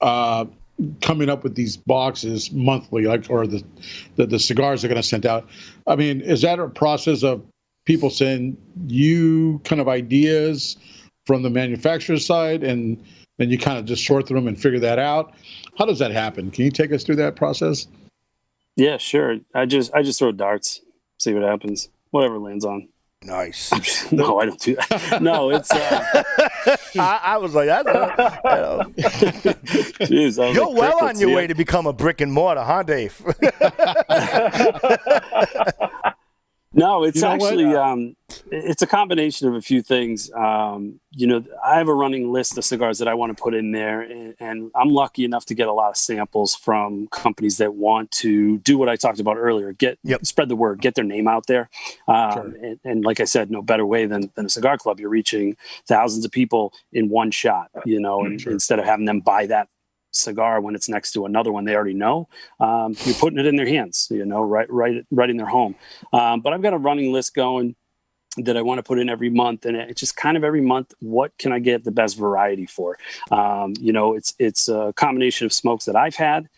coming up with these boxes monthly, or the cigars are going to send out? I mean, is that a process of people send you kind of ideas from the manufacturer side, and then you kind of just sort through them and figure that out? How does that happen? Can you take us through that process? Yeah, sure. I just throw darts, see what happens, whatever lands on. Nice. No, I don't do that. No, it's. I was like, that's Jeez, you're well on your way to become a brick and mortar, huh, Dave? No, it's actually it's a combination of a few things. I have a running list of cigars that I want to put in there, and I'm lucky enough to get a lot of samples from companies that want to do what I talked about earlier, spread the word, get their name out there. Sure. And like I said, no better way than a cigar club. You're reaching thousands of people in one shot, and instead of having them buy that cigar when it's next to another one they already know, you're putting it in their hands, right in their home. But I've got a running list going that I want to put in every month, and it's just kind of every month, what can I get the best variety for? It's a combination of smokes that I've had,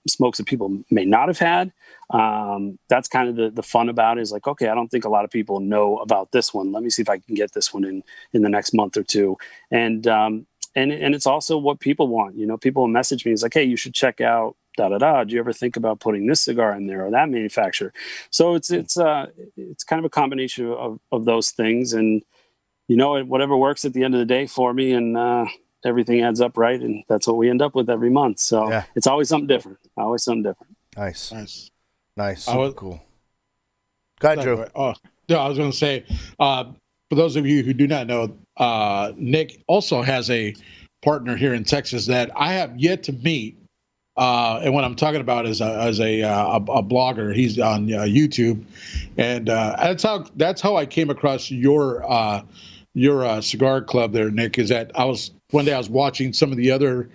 smokes that people may not have had. That's kind of the fun about it, is like, okay, I don't think a lot of people know about this one. Let me see if I can get this one in the next month or two. And it's also what people want. People will message me. It's like, hey, you should check out da-da-da. Do you ever think about putting this cigar in there or that manufacturer? So it's kind of a combination of those things. And, whatever works at the end of the day for me, and everything adds up right. And that's what we end up with every month. So It's always something different. Nice. Super cool. Go ahead, Drew. I was going to say, for those of you who do not know, Nick also has a partner here in Texas that I have yet to meet. And what I'm talking about is as a blogger. He's on YouTube, and that's how I came across your cigar club there, Nick. Is that one day I was watching some of the other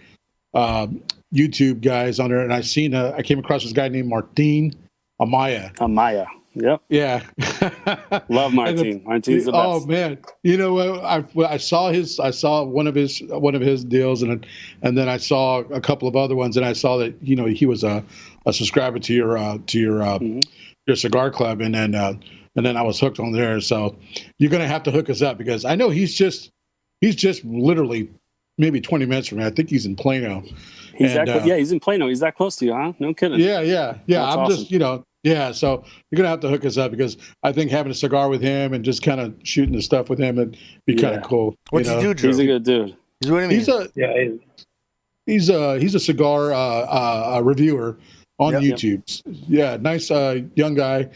YouTube guys on there, and I came across this guy named Martin Amaya. Yep. Yeah. Love Martin. Martin's the best. Oh man. You know what? I saw one of his deals, and then I saw a couple of other ones, and I saw that he was a subscriber to your cigar club, and then I was hooked on there. So you're gonna have to hook us up, because I know he's just literally maybe 20 minutes from me. I think he's in Plano. He's in Plano. He's that close to you, huh? No kidding. Yeah. That's I'm awesome. just so you're gonna have to hook us up, because I think having a cigar with him and just kind of shooting the stuff with him would be kind of cool. What's he do, Drew? He's a good dude. He's a cigar reviewer on YouTube. Yeah, nice young guy.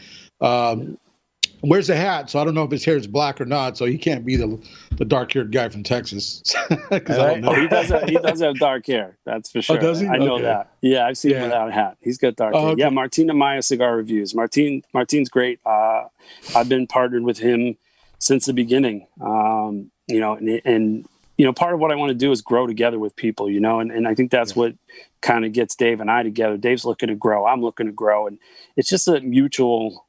Wears a hat, so I don't know if his hair is black or not. So he can't be the dark-haired guy from Texas. I don't know. He does have dark hair. That's for sure. Oh, does he? I know that. Yeah, I've seen him without a hat. He's got dark hair. Okay. Yeah, Martin Amaya Cigar Reviews. Martin's great. I've been partnered with him since the beginning. And part of what I want to do is grow together with people. And I think that's what kind of gets Dave and I together. Dave's looking to grow. I'm looking to grow, and it's just a mutual,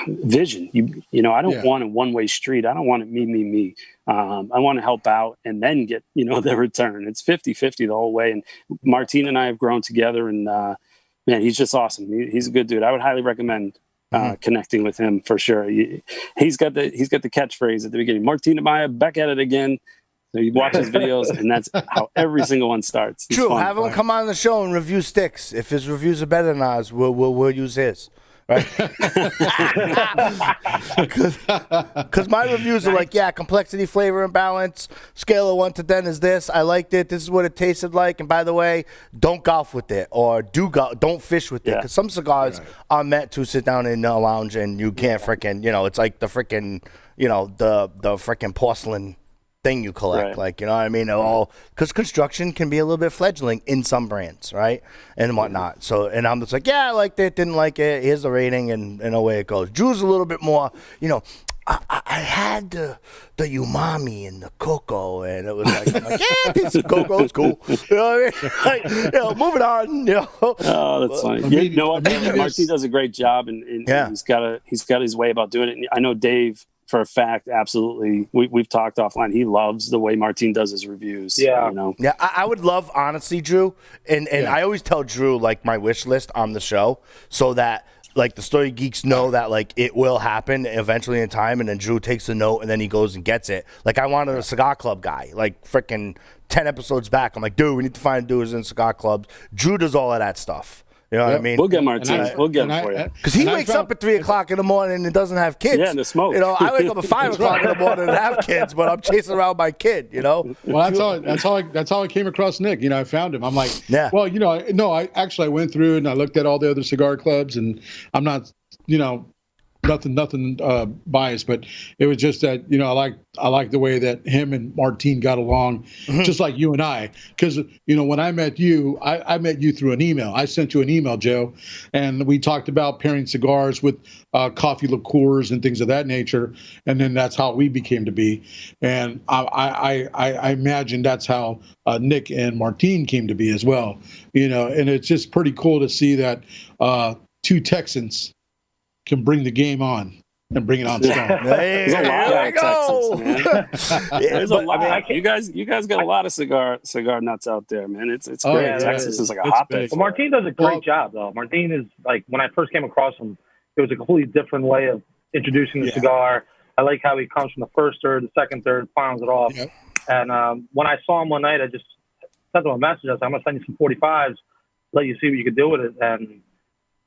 vision. I don't want a one-way street. I don't want it me. I want to help out and then get the return. It's 50-50 the whole way. And Martin and I have grown together, and man, he's just awesome. He's a good dude. I would highly recommend connecting with him for sure. He's got the catchphrase at the beginning: Martin Amaya, back at it again. So you watch his videos, and that's how every single one starts. It's True. fun. Have him come on the show and review sticks. If his reviews are better than ours, we'll use his. Right? Because my reviews are like, complexity, flavor, and balance. Scale of 1 to 10 is this. I liked it. This is what it tasted like. And by the way, don't golf with it, or don't fish with it. Because some cigars are meant to sit down in a lounge, and you can't freaking, it's like the freaking, the freaking porcelain thing you collect, like, you know what I mean? Because construction can be a little bit fledgling in some brands, right? And whatnot. So, and I'm just like, I liked it, didn't like it. Here's the rating, and away it goes. Drew's a little bit more, I had the umami and the cocoa, and it was like, I'm like, this cocoa is cool. You know what I mean? Moving on. Oh, that's funny. Martin does a great job, and he's got his way about doing it. And I know Dave, for a fact, absolutely. We've talked offline. He loves the way Martin does his reviews. Yeah. I would love, honestly, Drew, and I always tell Drew, like, my wish list on the show, so that like the Stogie Geeks know that like it will happen eventually in time, and then Drew takes the note and then he goes and gets it. Like I wanted a Cigar Club guy, like freaking 10 episodes back. I'm like, dude, we need to find dudes in Cigar Clubs. Drew does all of that stuff. You know what I mean? We'll get Martinez. We'll get him for you. Because he wakes up at 3 o'clock in the morning and doesn't have kids. Yeah, and the smoke. You know, I wake up at 5 o'clock in the morning and have kids, but I'm chasing around my kid. You know. Well, that's how I came across Nick. You know, I found him. I'm like, yeah. Well, you know, no, I went through and I looked at all the other cigar clubs, and I'm not, you know, nothing biased, but it was just that, you know, I like the way that him and Martine got along, just like you and I. Because, you know, when I met you, I met you through an email. I sent you an email, Joe, and we talked about pairing cigars with coffee liqueurs and things of that nature, and then that's how we became to be. And I imagine that's how Nick and Martine came to be as well. You know, and it's just pretty cool to see that two Texans can bring the game on and bring it on strong. There's a lot of Texas, man. There's a lot. I mean, you guys got a lot of cigar nuts out there, man. It's great. Yeah, Texas is like a hotbed. Well, Martine does a great job, though. Martine is like, when I first came across him, it was a completely different way of introducing the cigar. I like how he comes from the first third, the second third, pounds it off. Yep. And when I saw him one night, I just sent him a message. I said, I'm going to send you some 45s, let you see what you could do with it. And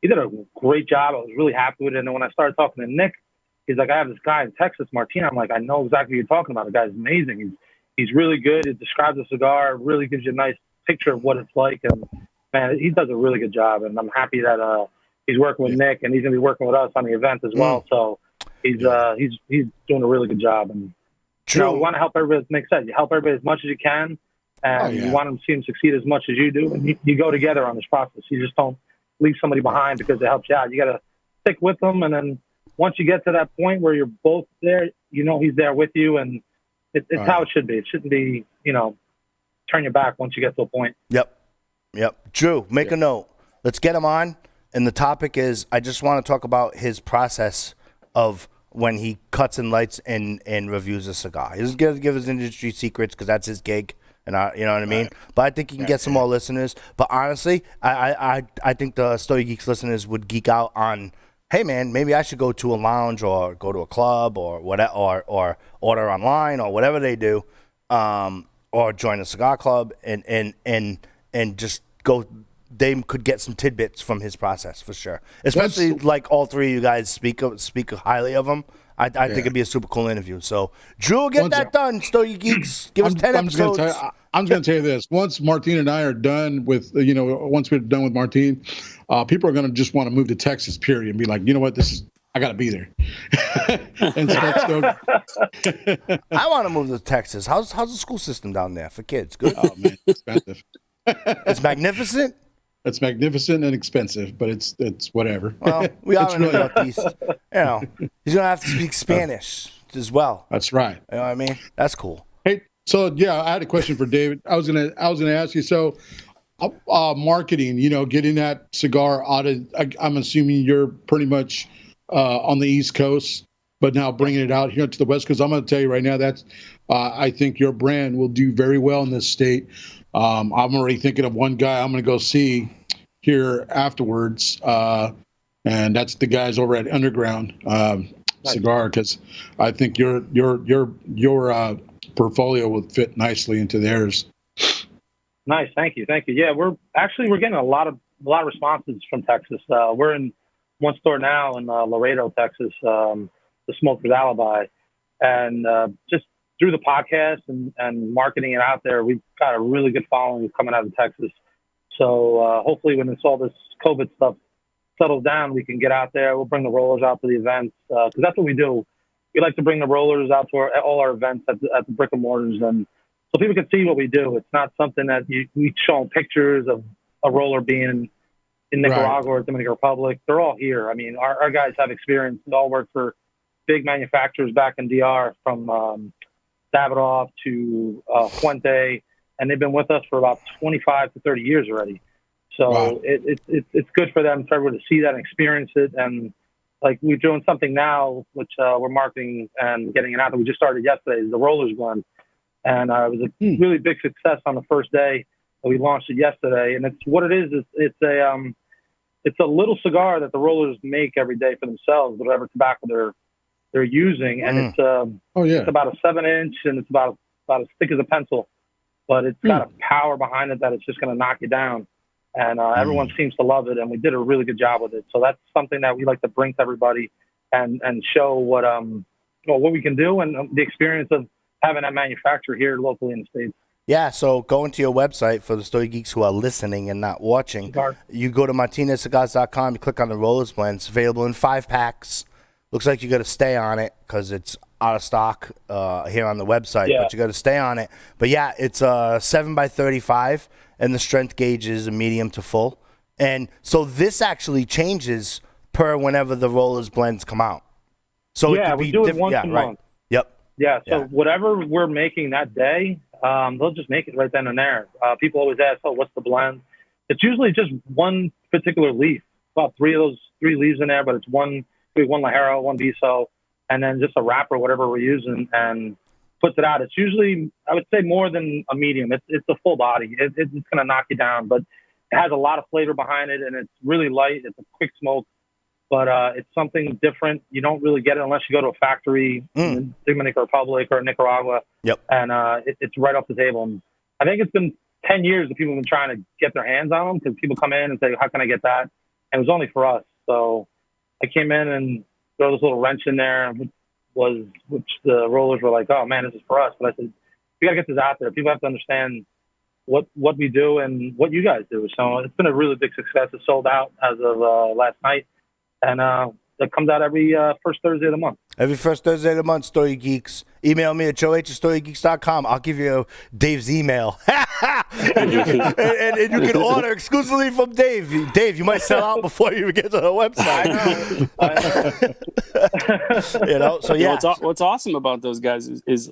he did a great job. I was really happy with it. And then when I started talking to Nick, he's like, I have this guy in Texas, Martine. I'm like, I know exactly what you're talking about. The guy's amazing. He's really good. He describes the cigar, really gives you a nice picture of what it's like. And, man, he does a really good job. And I'm happy that he's working with Nick, and he's going to be working with us on the event as well. So he's doing a really good job. And you know, we want to help everybody, as Nick said. You help everybody as much as you can, and you want them to see them succeed as much as you do. And you go together on this process. You just don't leave somebody behind because it helps you out. You got to stick with them, and then once you get to that point where you're both there, you know he's there with you, and it's how it should be. It shouldn't be, you know, turn your back once you get to a point. Yep. Drew, make a note. Let's get him on, and the topic is, I just want to talk about his process of when he cuts and lights and reviews a cigar. He's going to give his industry secrets because that's his gig. And you know what I mean? But I think he can get some more listeners. But honestly, I think the Stogie Geeks listeners would geek out on, hey man, maybe I should go to a lounge or go to a club or whatever, or order online or whatever they do, or join a cigar club and just go. They could get some tidbits from his process for sure. Especially like all three of you guys speak highly of him. I think it'd be a super cool interview. So, Drew will get that done. Stogie Geeks, give us 10 episodes. I'm just going to tell you this. Once Martine and I are done with, once we're done with Martine, people are going to just want to move to Texas, period, and be like, you know what, I got to be there. And so I want to move to Texas. How's the school system down there for kids? Good? Oh, man, it's expensive. It's magnificent? It's magnificent and expensive, but it's whatever. Well, we are in the Northeast. You know, he's gonna have to speak Spanish as well. That's right. You know what I mean? That's cool. Hey, so yeah, I had a question for David. I was gonna ask you. So, marketing. Getting that cigar out of. I'm assuming you're pretty much on the East Coast, but now bringing it out here to the West. Because I'm gonna tell you right now, that's I think your brand will do very well in this state. I'm already thinking of one guy I'm going to go see here afterwards, and that's the guys over at Underground Cigar, because I think your portfolio would fit nicely into theirs. Nice, thank you. Yeah, we're getting a lot of responses from Texas. We're in one store now in Laredo, Texas, the Smoker's Alibi, and just through the podcast and marketing it out there, we've got a really good following coming out of Texas. So hopefully when all this COVID stuff settles down, we can get out there. We'll bring the rollers out to the events because that's what we do. We like to bring the rollers out to all our events at the brick and mortars, and so people can see what we do. It's not something that we show pictures of a roller being in Nicaragua or Dominican Republic. They're all here. I mean, our guys have experience. They all work for big manufacturers back in DR, from Davidoff to Fuente, and they've been with us for about 25 to 30 years already. So it's good for them, for everyone to see that and experience it. And like we're doing something now, which we're marketing and getting it out that we just started yesterday, is the Rollers Blend. And it was a really big success on the first day. We launched it yesterday, and it's what it is. It's it's a little cigar that the rollers make every day for themselves, whatever tobacco they're using, and it's it's about a 7-inch, and it's about as thick as a pencil, but it's got a power behind it that it's just going to knock you down, and everyone seems to love it, and we did a really good job with it. So that's something that we like to bring to everybody and show what we can do, and the experience of having that manufacturer here locally in the States. Yeah, so going to your website for the Stogie Geeks who are listening and not watching, you go to MartinezCigars.com, you click on the Rollers blend. It's available in 5-packs. Looks like you got to stay on it because it's out of stock here on the website, but you got to stay on it. But yeah, it's 7x35, and the strength gauge is a medium to full. And so this actually changes per whenever the Rollers blends come out. So it could we be do it once a month. Yep. Yeah, so whatever we're making that day, they'll just make it right then and there. People always ask, what's the blend? It's usually just one particular leaf, about three leaves in there, but it's one Lajero, one Viso, and then just a wrapper, whatever we're using, and puts it out. It's usually, I would say, more than a medium. It's a full body. It's going to knock you down, but it has a lot of flavor behind it, and it's really light. It's a quick smoke, but it's something different. You don't really get it unless you go to a factory in the Dominican Republic or Nicaragua. Yep. And it's right off the table. And I think it's been 10 years that people have been trying to get their hands on them because people come in and say, how can I get that? And it was only for us. So I came in and throw this little wrench in there, which the rollers were like, oh, man, this is for us. But I said, we got to get this out there. People have to understand what we do and what you guys do. So it's been a really big success. It sold out as of last night. And that comes out every first Thursday of the month. Every first Thursday of the month, Stogie Geeks. Email me at joe@StogieGeeks.com. I'll give you Dave's email. and you can order exclusively from Dave. Dave, you might sell out before you get to the website. I know. So yeah. What's awesome about those guys is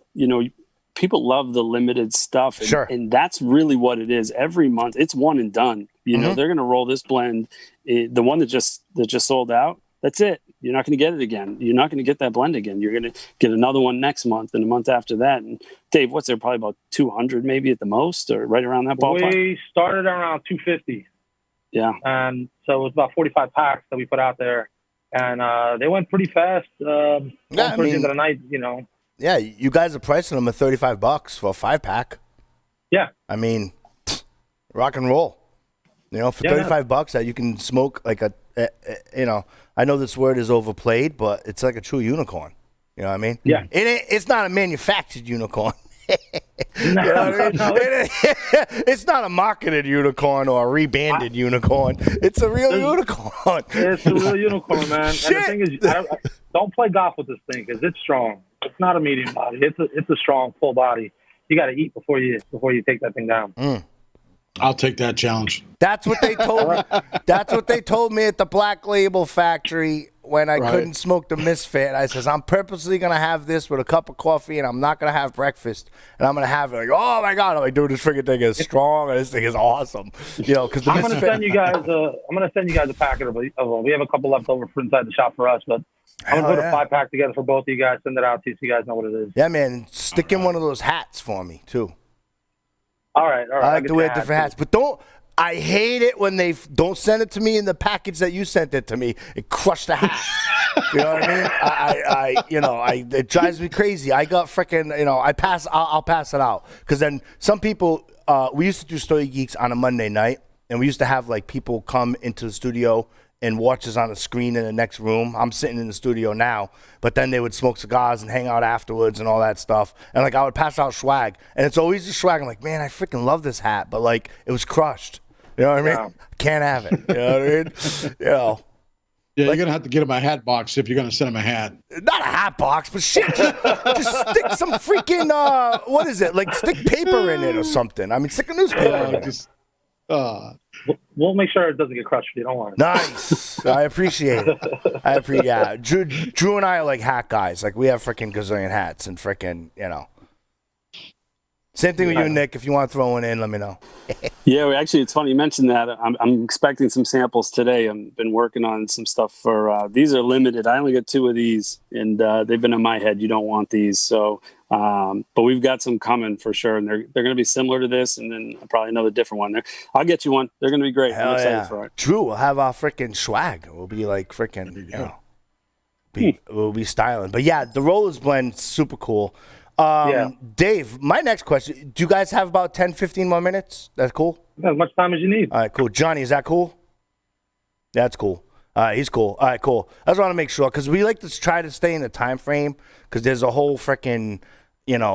people love the limited stuff. And, sure. And that's really what it is. Every month, it's one and done. They're going to roll this blend. The one that just sold out, that's it. You're not going to get it again. You're not going to get that blend again. You're going to get another one next month and a month after that. And Dave, what's there? Probably about 200 maybe at the most, or right around that ballpark? We started around 250. Yeah. And so it was about 45 packs that we put out there. And they went pretty fast. Towards the end of the night, Yeah, you guys are pricing them at $35 for a 5-pack. Yeah. I mean, rock and roll. For $35 that you can smoke like I know this word is overplayed, but it's like a true unicorn. You know what I mean? Yeah. It's not a manufactured unicorn. No, It's not a marketed unicorn or a rebanded unicorn. It's a real unicorn. It's a real unicorn, man. Shit. And the thing is, don't play golf with this thing because it's strong. It's not a medium body. It's a strong full body. You got to eat before you take that thing down. I'll take that challenge. That's what they told me. That's what they told me at the Black Label Factory when I couldn't smoke the Misfit. I says, I'm purposely going to have this with a cup of coffee, and I'm not going to have breakfast. And I'm going to have it like, oh, my God. I'm like, dude, this freaking thing is strong, and this thing is awesome. Because I'm going to send you guys a packet of we have a couple left over for inside the shop for us, but I'm going to put a 5-pack together for both of you guys, send it out to you so you guys know what it is. Yeah, man. Stick in one of those hats for me, too. All right. I like to wear different hats, but I hate it when they don't send it to me in the package that you sent it to me. It crushed the hat. You know what I mean? It drives me crazy. I got freaking, I'll pass it out. Because then some people, we used to do Stogie Geeks on a Monday night, and we used to have like people come into the studio and watch us on the screen in the next room. I'm sitting in the studio now, but then they would smoke cigars and hang out afterwards and all that stuff. And like I would pass out swag, and it's always the swag. I'm like, man, I freaking love this hat, but like it was crushed. You know what I mean? Yeah. Can't have it. You know what I mean? Yeah, you're gonna have to get him a hat box if you're gonna send him a hat. Not a hat box, but shit, just stick some freaking what is it? Like stick paper in it or something. I mean, stick a newspaper in it. We'll make sure it doesn't get crushed for you. Don't worry. Nice. I appreciate it. Yeah. Drew and I are like hat guys. Like we have freaking gazillion hats and freaking, Same thing with you, Nick. If you want to throw one in, let me know. Yeah, it's funny you mentioned that. I'm expecting some samples today. I've been working on some stuff for these are limited. I only got 2 of these, and they've been in my head. You don't want these, so But we've got some coming for sure, and they're going to be similar to this, and then probably another different one. There, I'll get you one. They're going to be great. I'm excited for it. Drew, we'll have our freaking swag. We'll be like freaking, we'll be styling. But yeah, the Rollers blend, super cool. Dave, my next question, do you guys have about 10, 15 more minutes? That's cool? As much time as you need. All right, cool. Johnny, is that cool? That's cool. He's cool. All right, cool. I just want to make sure, because we like to try to stay in the time frame, because there's a whole freaking, there's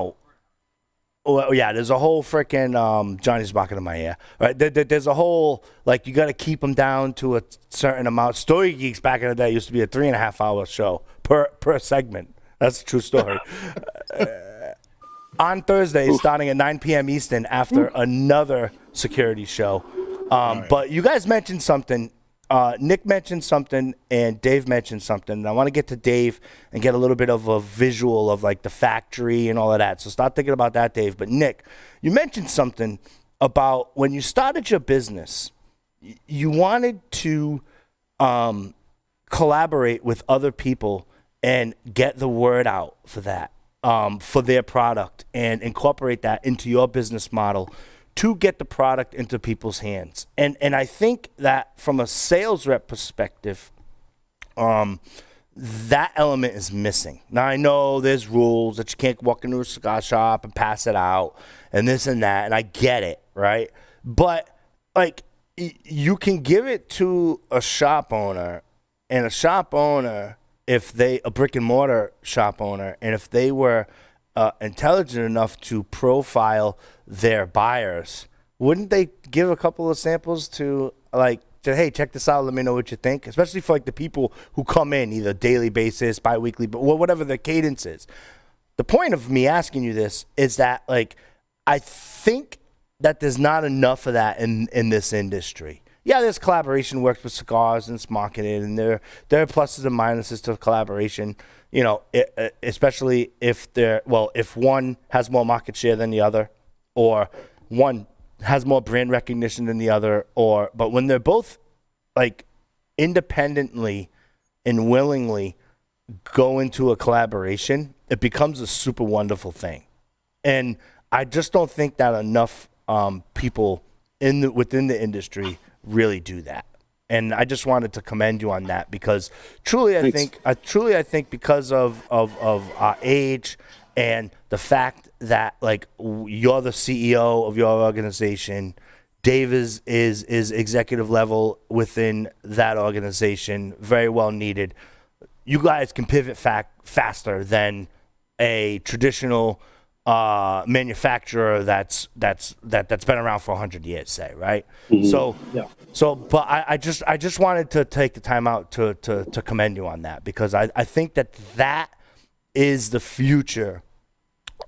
a whole freaking, Johnny's barking in my ear, right? There's a whole, like, you got to keep them down to a certain amount. Stogie Geeks back in the day used to be a 3.5-hour show per segment. That's a true story. On Thursday, starting at 9 p.m. Eastern, after another security show. But you guys mentioned something. Nick mentioned something, and Dave mentioned something. And I want to get to Dave and get a little bit of a visual of, like, the factory and all of that. So start thinking about that, Dave. But, Nick, you mentioned something about when you started your business, you wanted to collaborate with other people and get the word out for that, for their product, and incorporate that into your business model to get the product into people's hands. And I think that from a sales rep perspective, that element is missing. Now, I know there's rules that you can't walk into a cigar shop and pass it out and this and that, and I get it, right? But, like, you can give it to a shop owner, and a shop owner, a brick and mortar shop owner, and if they were intelligent enough to profile their buyers, wouldn't they give a couple of samples to, like, hey, check this out, let me know what you think? Especially for, like, the people who come in either daily basis, bi-weekly, but whatever their cadence is. The point of me asking you this is that, like, I think that there's not enough of that in this industry. Yeah, there's collaboration works with cigars and it's marketed, and there are pluses and minuses to collaboration. Especially if one has more market share than the other, or one has more brand recognition than the other, but when they're both, like, independently and willingly go into a collaboration, it becomes a super wonderful thing. And I just don't think that enough people within the industry really do that. And I just wanted to commend you on that, because truly I think because of our age and the fact that, like, you're the CEO of your organization, Dave is executive level within that organization, very well needed. You guys can pivot faster than a traditional manufacturer that's been around for 100 years, say, right? Mm-hmm. But I just wanted to take the time out to commend you on that, because I think that is the future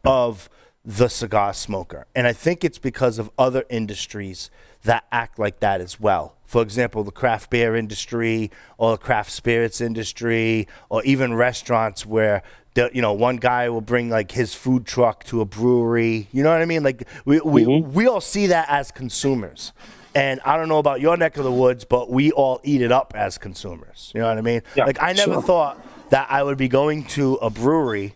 of the cigar smoker, and I think it's because of other industries that act like that as well. For example, the craft beer industry, or the craft spirits industry, or even restaurants where one guy will bring, like, his food truck to a brewery. You know what I mean? Like, we all see that as consumers. And I don't know about your neck of the woods, but we all eat it up as consumers. You know what I mean? Yeah, like, I never thought that I would be going to a brewery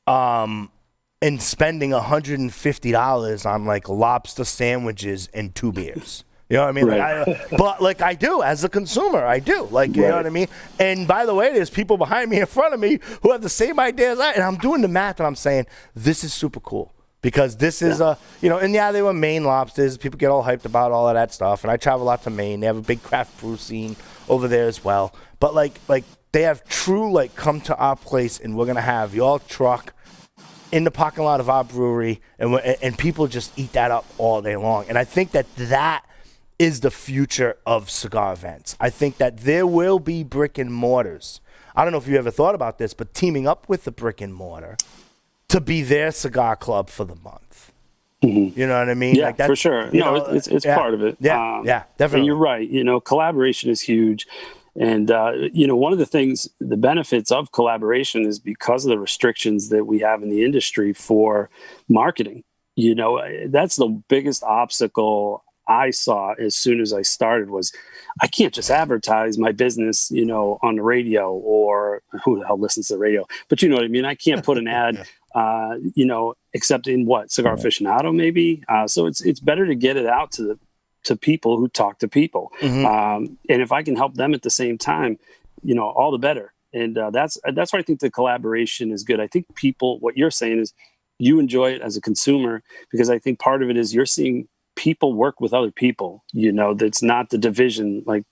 and spending $150 on, like, lobster sandwiches and 2 beers. You know what I mean? Right. Like, I do as a consumer. I do. Like, you know what I mean? And by the way, there's people behind me, in front of me, who have the same idea as I. And I'm doing the math, and I'm saying, this is super cool. Because this is they were Maine lobsters. People get all hyped about all of that stuff. And I travel a lot to Maine. They have a big craft brew scene over there as well. But, like they have true, like, come to our place, and we're going to have your truck in the parking lot of our brewery, and people just eat that up all day long. And I think that is the future of cigar events. I think that there will be brick and mortars. I don't know if you ever thought about this, but teaming up with the brick and mortar to be their cigar club for the month. Mm-hmm. You know what I mean? Yeah, for sure. It's part of it. Yeah, definitely. And you're right. Collaboration is huge. And, one of the things, the benefits of collaboration is because of the restrictions that we have in the industry for marketing. That's the biggest obstacle I saw as soon as I started was I can't just advertise my business, on the radio, or who the hell listens to the radio? But you know what I mean? I can't put an ad except in Cigar Aficionado maybe. So it's better to get it out to people who talk to people. And if I can help them at the same time, all the better. And that's why I think the collaboration is good. I think what you're saying is you enjoy it as a consumer, because I think part of it is you're seeing people work with other people, that's not the division, like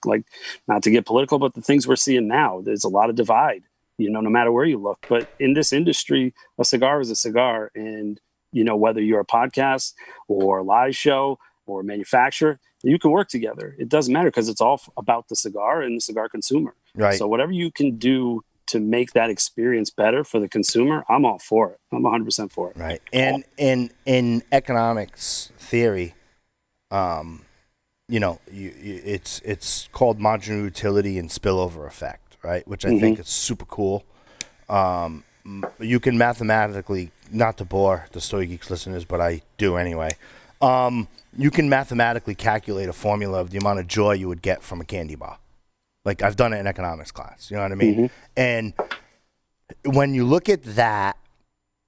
not to get political, but the things we're seeing now, there's a lot of divide, no matter where you look. But in this industry, a cigar is a cigar. And, whether you're a podcast or a live show or a manufacturer, you can work together. It doesn't matter, because it's all about the cigar and the cigar consumer. Right. So whatever you can do to make that experience better for the consumer, I'm all for it. I'm 100% for it. Right. And in economics theory, it's called marginal utility and spillover effect, right? Which I think is super cool. You can mathematically, not to bore the Stogie Geeks listeners, but I do anyway. You can mathematically calculate a formula of the amount of joy you would get from a candy bar. Like, I've done it in economics class, you know what I mean? And when you look at that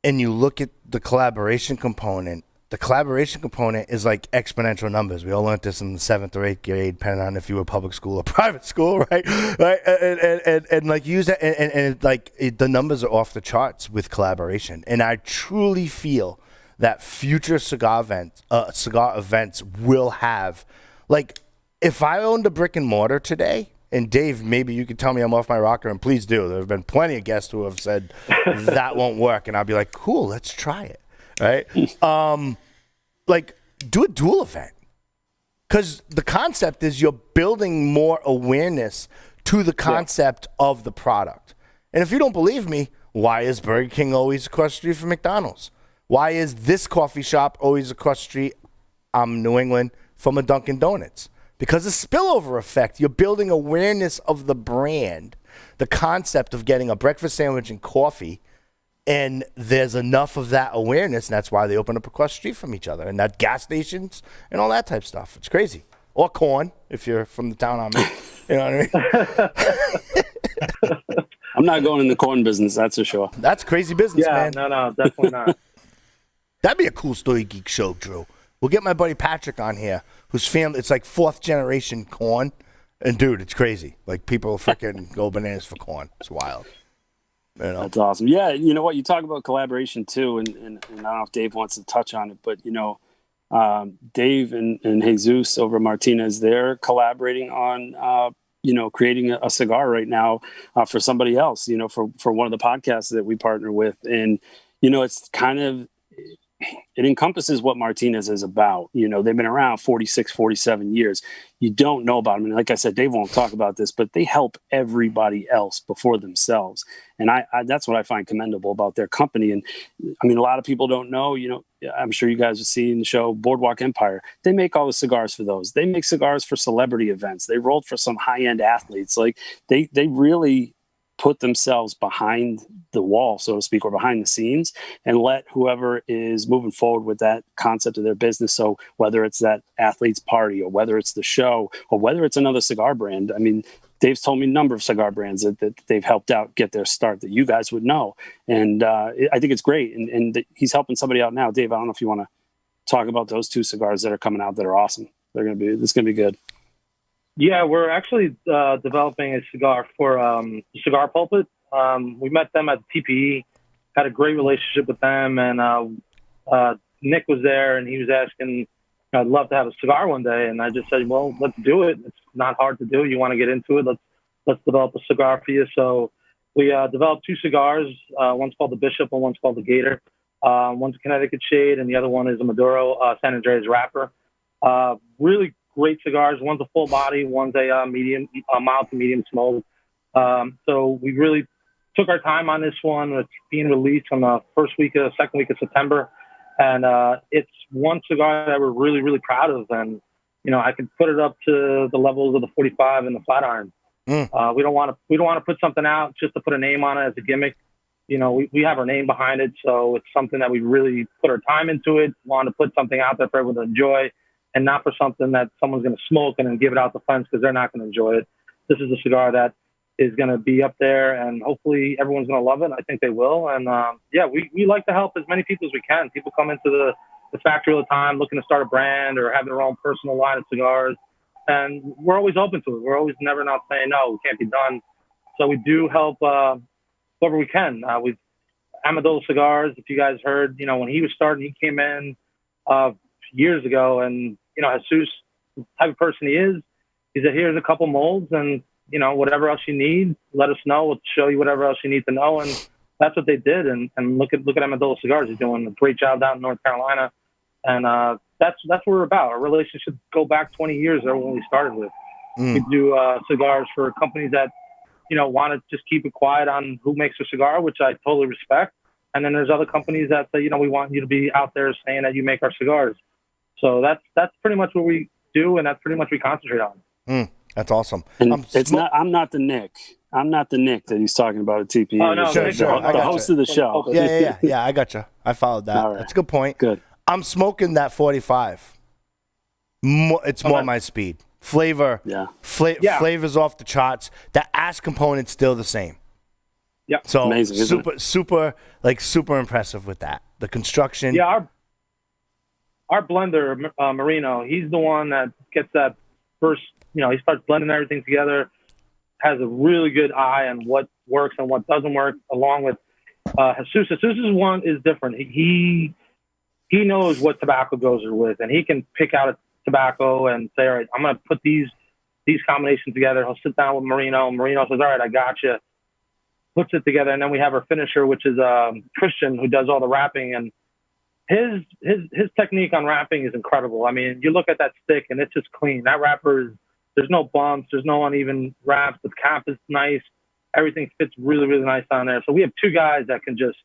and you look at the collaboration component is like exponential numbers. We all learned this in the 7th or 8th grade, depending on if you were public school or private school, right? And like use that, and the numbers are off the charts with collaboration. And I truly feel that future cigar events will have, like, if I owned a brick and mortar today, and Dave, maybe you could tell me I'm off my rocker, and please do. There have been plenty of guests who have said that won't work, and I'll be like, cool, let's try it, right? Do a dual event, because the concept is you're building more awareness to the concept of the product. And if you don't believe me, why is Burger King always across the street from McDonald's? Why is this coffee shop always across the street, New England, from a Dunkin' Donuts? Because of spillover effect, you're building awareness of the brand, the concept of getting a breakfast sandwich and coffee, and there's enough of that awareness, and that's why they open up across the street from each other, and that gas stations and all that type of stuff. It's crazy. Or corn, if you're from the town I'm in. You know what I mean? I'm not going in the corn business, that's for sure. That's crazy business, man. No, definitely not. That'd be a cool Stogie Geek show, Drew. We'll get my buddy Patrick on here, whose family, it's like 4th generation corn. And, dude, it's crazy. Like, people freaking go bananas for corn. It's wild. That's awesome. Yeah, you know what? You talk about collaboration, too, and I don't know if Dave wants to touch on it, but, Dave and Jesus over Martinez, they're collaborating on, creating a cigar right now for somebody else, for one of the podcasts that we partner with. And, it's kind of, it encompasses what Martinez is about. They've been around 46, 47 years. You don't know about them. And like I said, Dave won't talk about this, but they help everybody else before themselves. And I that's what I find commendable about their company. And I mean, a lot of people don't know, I'm sure you guys have seen the show Boardwalk Empire. They make all the cigars for those. They make cigars for celebrity events. They rolled for some high-end athletes. Like they really put themselves behind the wall, so to speak, or behind the scenes, and let whoever is moving forward with that concept of their business. So whether it's that athlete's party, or whether it's the show, or whether it's another cigar brand. I mean, Dave's told me a number of cigar brands that they've helped out get their start that you guys would know. And I think it's great. And he's helping somebody out now. Dave, I don't know if you want to talk about those 2 cigars that are coming out that are awesome. It's going to be good. Yeah, we're actually developing a cigar for Cigar Pulpit. We met them at TPE, had a great relationship with them, and Nick was there, and he was asking, I'd love to have a cigar one day, and I just said, well, let's do it. It's not hard to do. You want to get into it? Let's develop a cigar for you. So we developed 2 cigars. One's called the Bishop, and one's called the Gator. One's a Connecticut Shade, and the other one is a Maduro San Andreas wrapper. Really great cigars. One's a full body, one's a mild to medium smoke. So we really took our time on this one. It's being released on the second week of September. And it's one cigar that we're really, really proud of. And, I could put it up to the levels of the 45 and the flat iron. We don't want to put something out just to put a name on it as a gimmick. We have our name behind it. So it's something that we really put our time into it, want to put something out there for everyone to enjoy, and not for something that someone's going to smoke and then give it out the fence because they're not going to enjoy it. This is a cigar that is going to be up there, and hopefully everyone's going to love it. I think they will. And we like to help as many people as we can. People come into the factory all the time looking to start a brand or have their own personal line of cigars, and we're always open to it. We're always never not saying no, it can't be done. So we do help whoever we can. We've Amador Cigars, if you guys heard, when he was starting, he came in years ago, and Jesus, the type of person he is, he said, here's a couple molds, and whatever else you need, let us know. We'll show you whatever else you need to know. And that's what they did. And look at Amador Cigars. He's doing a great job down in North Carolina. And that's what we're about. Our relationships go back 20 years there when we started with. We do cigars for companies that, want to just keep it quiet on who makes a cigar, which I totally respect. And then there's other companies that say, we want you to be out there saying that you make our cigars. So that's pretty much what we do, and that's pretty much what we concentrate on. That's awesome. And I'm not the Nick. I'm not the Nick that he's talking about at TPE. Oh, no, sure. The host of the show. Yeah, I got you. I followed that. Right. That's a good point. Good. I'm smoking that 45. It's more my speed. Flavor. Yeah. Flavor's off the charts. The ash component's still the same. Yeah. So amazing, super impressive with that. The construction. Yeah, our blender, Marino, he's the one that gets that first, he starts blending everything together, has a really good eye on what works and what doesn't work, along with Jesus. Jesus's one is different. He knows what tobacco goes with, and he can pick out a tobacco and say, all right, I'm going to put these combinations together. He'll sit down with Marino. Marino says, all right, I got you. Puts it together, and then we have our finisher, which is Christian, who does all the wrapping, and his technique on wrapping is incredible. I mean, you look at that stick, and it's just clean. That wrapper there's no bumps, there's no uneven wraps. The cap is nice. Everything fits really, really nice on there. So we have two guys that can just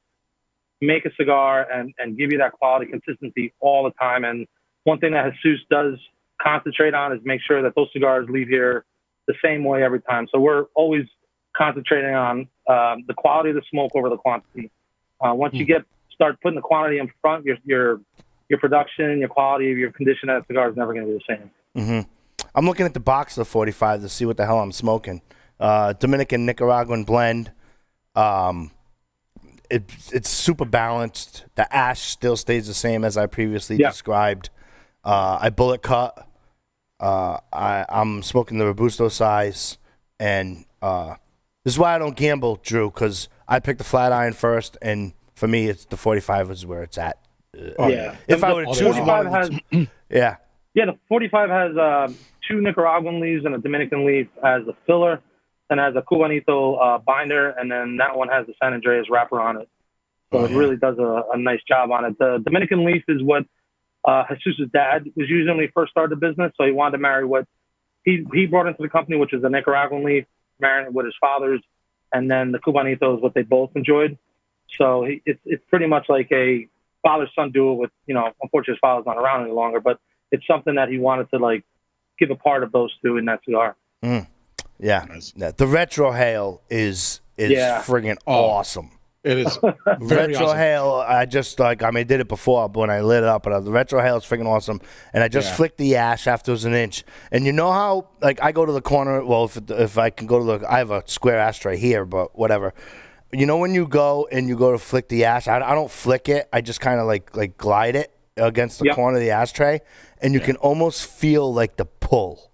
make a cigar and give you that quality consistency all the time. And one thing that Jesus does concentrate on is make sure that those cigars leave here the same way every time. So we're always concentrating on the quality of the smoke over the quantity. Once you start putting the quantity in front, your production, your quality of your condition of that cigar is never going to be the same. Mm-hmm. I'm looking at the box of the 45 to see what the hell I'm smoking. Dominican Nicaraguan blend. It's super balanced. The ash still stays the same as I previously described. I bullet cut. I'm smoking the Robusto size, and this is why I don't gamble, Drew, because I picked the flat iron first, and for me, it's the 45 is where it's at. If I were to choose one, the 45 has 2 Nicaraguan leaves and a Dominican leaf as a filler, and has a Cubanito binder, and then that one has the San Andreas wrapper on it. So it really does a nice job on it. The Dominican leaf is what Jesus' dad was using when he first started the business, so he wanted to marry what he brought into the company, which is the Nicaraguan leaf, marrying it with his father's, and then the Cubanito is what they both enjoyed. So it's pretty much like a father-son duo with, unfortunately his father's not around any longer, but it's something that he wanted to give a part of those two in that cigar. Yeah. Nice. The retro hail is friggin' awesome. It is very retro awesome. hail. I just did it before, but when I lit it up, but the retro hail is friggin' awesome. And I just flicked the ash after it was an inch. And you know how I go to the corner. Well, if I can go to I have a square ashtray here, but whatever. You know when you go to flick the ash, I don't flick it. I just kind of like glide it against the corner of the ashtray, and you can almost feel the pull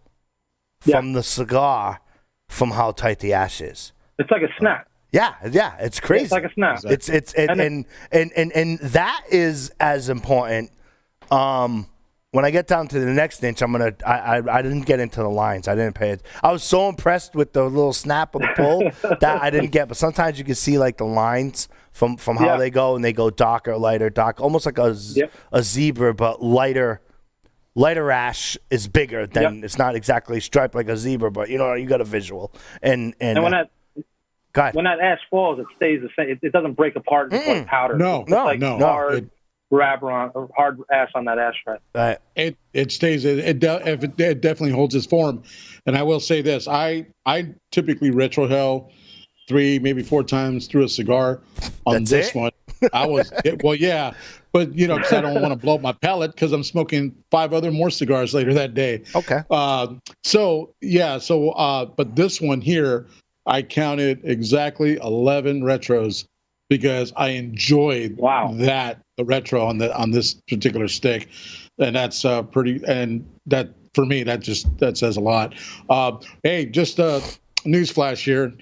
from the cigar from how tight the ash is. It's like a snap. Yeah, it's crazy. It's like a snap. And that is as important. When I get down to the next inch, I didn't get into the lines. I didn't pay it. I was so impressed with the little snap of the pull that I didn't get. But sometimes you can see the lines from how they go, and they go darker, lighter, dark, almost like a zebra, but lighter ash is bigger than it's not exactly striped like a zebra, but you got a visual. And when that ash falls, it stays the same. It doesn't break apart into like powder. No. Hard wrapper on, or hard ash on that ashtray. Right. It stays. It definitely holds its form. And I will say this: I typically retro hell 3, maybe 4 times through a cigar. On That's this it? one, I was but because I don't want to blow up my palate because I'm smoking 5 more cigars later that day. Okay. But this one here, I counted exactly 11 retros because I enjoyed the retro on this particular stick, and that's pretty. And that for me, that says a lot. Hey, just a newsflash here,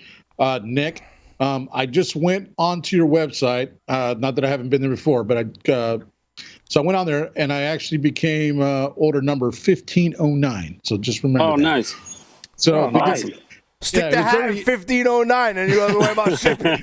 Nick. I just went onto your website. Not that I haven't been there before, but so I went on there and I actually became order number 1509. So just remember. Oh, that. Nice. So nice. Stick the hat in 1509 and you don't have to worry about shipping.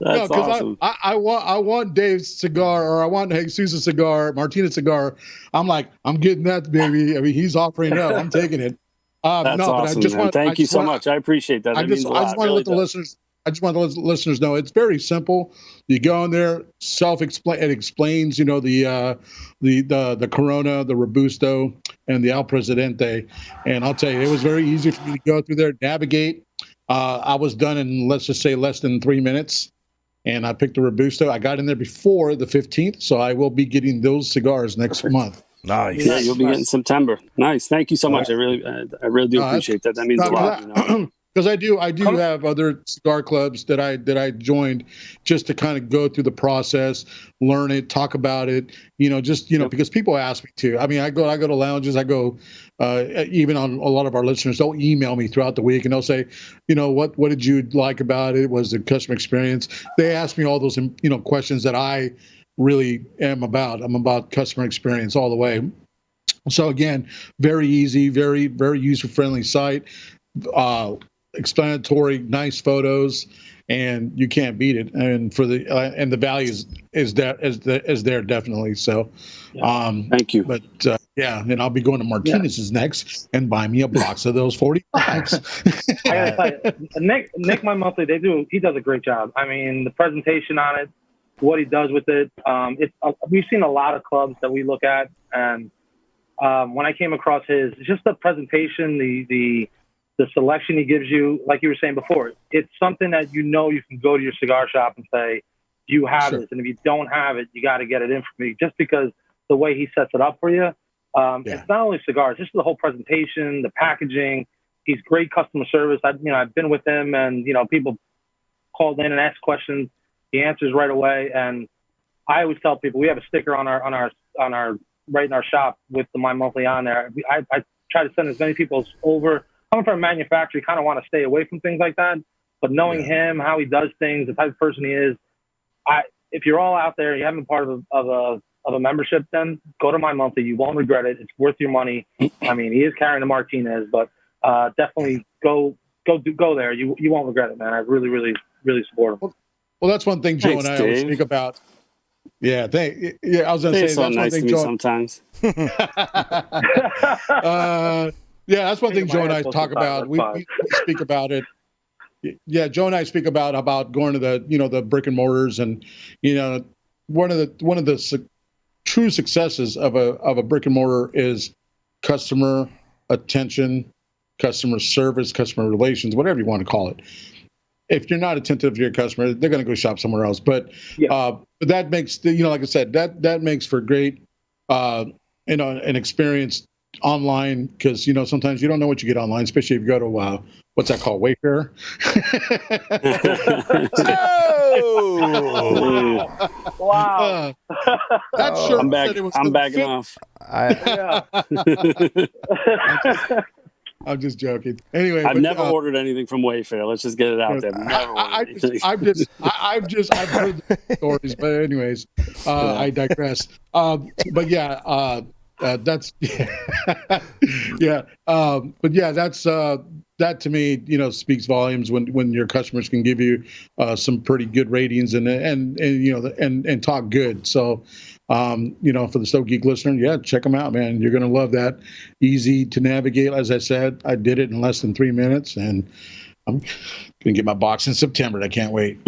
That's awesome. I want Dave's cigar, or I want Jesus' cigar, Martinez cigar. I'm like, I'm getting that, baby. I mean, he's offering it up. I'm taking it. That's awesome, man. Thank you so much. I appreciate that. I just want to let the listeners. I just want to let the listeners know it's very simple. You go in there, it explains, the Corona, the Robusto, and the Al Presidente. And I'll tell you, it was very easy for me to go through there, navigate. I was done in, let's just say, less than 3 minutes. And I picked the Robusto. I got in there before the 15th, so I will be getting those cigars next month. Nice. Yeah, you'll be getting September. Nice. Thank you so much. I really do appreciate that. That means a lot. Because I do have other cigar clubs that I joined just to kind of go through the process, learn it, talk about it, because people ask me to. I mean, I go to lounges, even on a lot of our listeners, they'll email me throughout the week and they'll say, what did you like about it? Was the customer experience? They ask me all those, questions that I really am about. I'm about customer experience all the way. So again, very easy, very, very user-friendly site. Explanatory, nice photos, and you can't beat it. And for the and the value is there definitely. So, thank you. But and I'll be going to Martinez's next and buy me a box of those 45s. I gotta tell you, Nick, my monthly, he does a great job. I mean, the presentation on it, what he does with it. We've seen a lot of clubs that we look at, and when I came across his, just the presentation, the selection he gives you, like you were saying before, it's something that you can go to your cigar shop and say, do you have this? And if you don't have it, you got to get it in for me, just because the way he sets it up for you. It's not only cigars, just the whole presentation, the packaging. He's great customer service. I've been with him, and people called in and asked questions. He answers right away. And I always tell people, we have a sticker on our right in our shop with the My Monthly on there. I try to send as many people over. Coming from a manufacturer, you kind of want to stay away from things like that. But knowing him, how he does things, the type of person he is, if you're all out there, you haven't been part of a membership, then go to My Monthly. You won't regret it. It's worth your money. I mean, he is carrying the Martinez, but definitely go there. You won't regret it, man. I really, really, really support him. Well, that's one thing Joe and I always speak about. I was going to say so that's nice one thing to me Joe. Sometimes. That's one thing Joe and I talk about. We speak about it. Yeah, Joe and I speak about going to the brick and mortars, and one of the true successes of a brick and mortar is customer attention, customer service, customer relations, whatever you want to call it. If you're not attentive to your customer, they're going to go shop somewhere else. But that makes like I said, that makes for great an experience online, because sometimes you don't know what you get online, especially if you go to what's that called, Wayfair. Wow! That shirt I'm said it was. I'm backing off. I'm just joking. Anyway, I've never ordered anything from Wayfair. Let's just get it out there. I've heard the stories, but anyways, I digress. But that's that's that to me, speaks volumes when your customers can give you some pretty good ratings and talk good. So, for the Stogie Geek listener, check them out, man. You're going to love that. Easy to navigate. As I said, I did it in less than 3 minutes, and I'm going to get my box in September. I can't wait.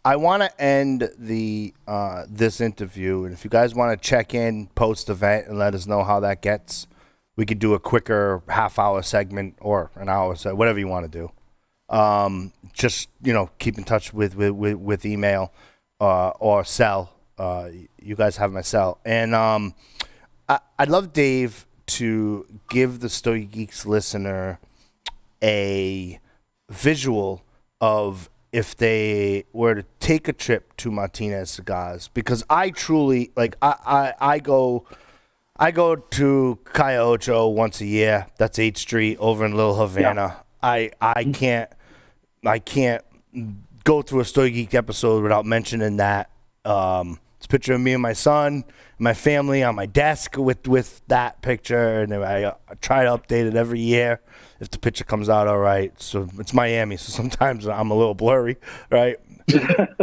I want to end this interview, and if you guys want to check in post-event and let us know how that gets, we could do a quicker half-hour segment or an hour, whatever you want to do. Just keep in touch with email or cell. You guys have my cell, and I'd love Dave to give the Stogie Geeks listener a visual of if they were to take a trip to Martinez Cigars, because I truly like I go to Calle Ocho once a year. That's 8th Street over in Little Havana. Yeah. I can't go through a Stogie Geek episode without mentioning that. It's a picture of me and my son, my family on my desk with that picture, and I try to update it every year if the picture comes out all right. So it's Miami, so sometimes I'm a little blurry, right?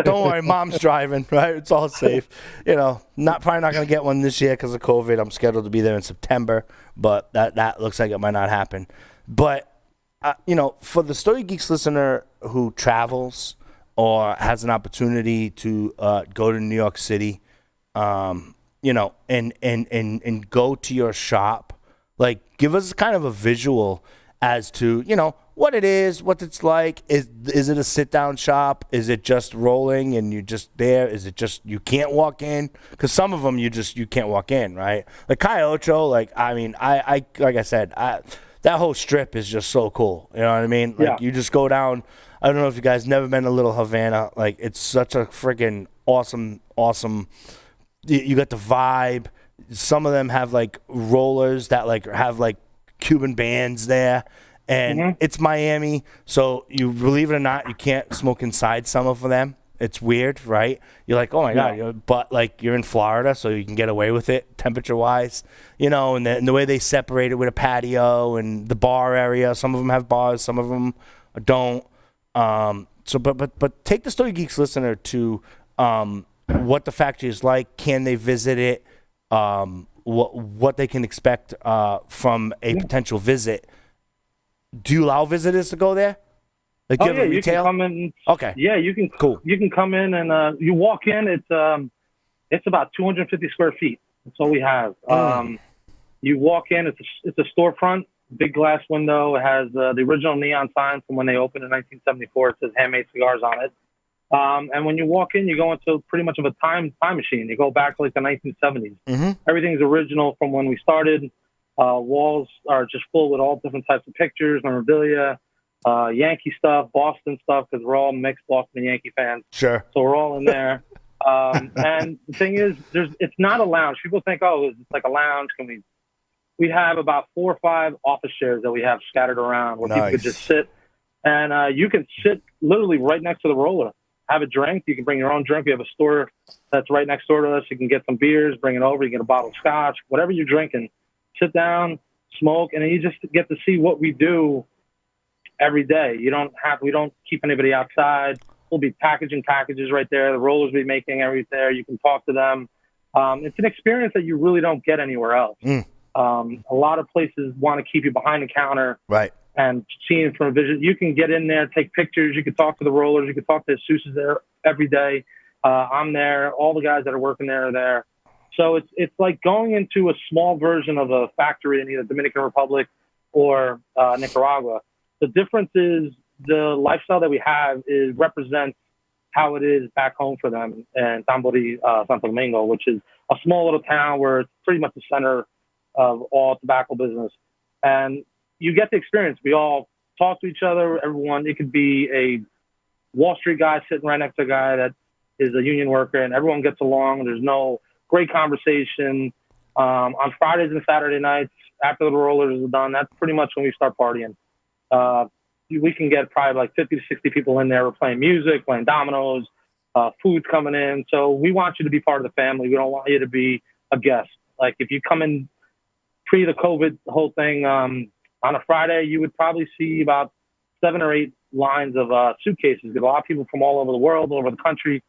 Don't worry, Mom's driving, right? It's all safe. You know, probably not going to get one this year because of COVID. I'm scheduled to be there in September, but that looks like it might not happen. But, you know, for the Stogie Geeks listener who travels or has an opportunity to go to New York City, you know, and go to your shop, like, give us kind of a visual as to, you know, what it is, what it's like. Is it a sit-down shop? Is it just rolling and you're just there? Is it just you can't walk in? Because some of them you can't walk in, right? Like Calle Ocho, like, I mean, I like I said, that whole strip is just so cool. You know what I mean? Like, you just go down. I don't know if you guys never been to Little Havana. Like, it's such a freaking awesome. You got the vibe. Some of them have like rollers that like have like Cuban bands there, and it's Miami. So you believe it or not, you can't smoke inside some of them. It's weird, right? You're like, oh my God, but like you're in Florida, so you can get away with it temperature wise, you know, and the way they separate it with a patio and the bar area. Some of them have bars, some of them don't. So, but take the Stogie Geeks listener to what the factory is like. Can they visit it? What they can expect from a potential visit. Do you allow visitors to go there? Like, do you have a retail? You can come in. Okay. Yeah, you can. Cool. You can come in and you walk in. It's about 250 square feet. That's all we have. You walk in. It's a storefront. Big glass window. It has the original neon sign from when they opened in 1974. It says handmade cigars on it. And when you walk in, you go into pretty much of a time machine. You go back to like the 1970s. Everything's original from when we started. Walls are just full with all different types of pictures, memorabilia, Yankee stuff, Boston stuff, because we're all mixed Boston and Yankee fans. Sure. So we're all in there. And the thing is, it's not a lounge. People think, oh, it's like a lounge. We have about 4 or 5 office chairs that we have scattered around where people could just sit. And you can sit literally right next to the roller. Have a drink. You can bring your own drink. We have a store that's right next door to us. You can get some beers, bring it over. You get a bottle of scotch, whatever you're drinking. Sit down, smoke, and then you just get to see what we do every day. We don't keep anybody outside. We'll be packaging packages right there. The rollers will be making everything there. You can talk to them. It's an experience that you really don't get anywhere else. A lot of places want to keep you behind the counter. Right. And seeing from a vision, you can get in there, take pictures. You can talk to the rollers. You can talk to the Seuss's there every day. I'm there. All the guys that are working there are there. So it's like going into a small version of a factory in either Dominican Republic or Nicaragua. The difference is the lifestyle that we have represents how it is back home for them in Tambori, Santo Domingo, which is a small little town where it's pretty much the center of all tobacco business. And you get the experience. We all talk to each other. Everyone, it could be a Wall Street guy sitting right next to a guy that is a union worker, and everyone gets along. There's no great conversation. On Fridays and Saturday nights, after the rollers are done, that's pretty much when we start partying. We can get probably like 50 to 60 people in there. We're playing music, playing dominoes, food's coming in. So we want you to be part of the family. We don't want you to be a guest. Like if you come in pre the COVID whole thing, on a Friday, you would probably see about 7 or 8 lines of suitcases. Because a lot of people from all over the world, all over the country,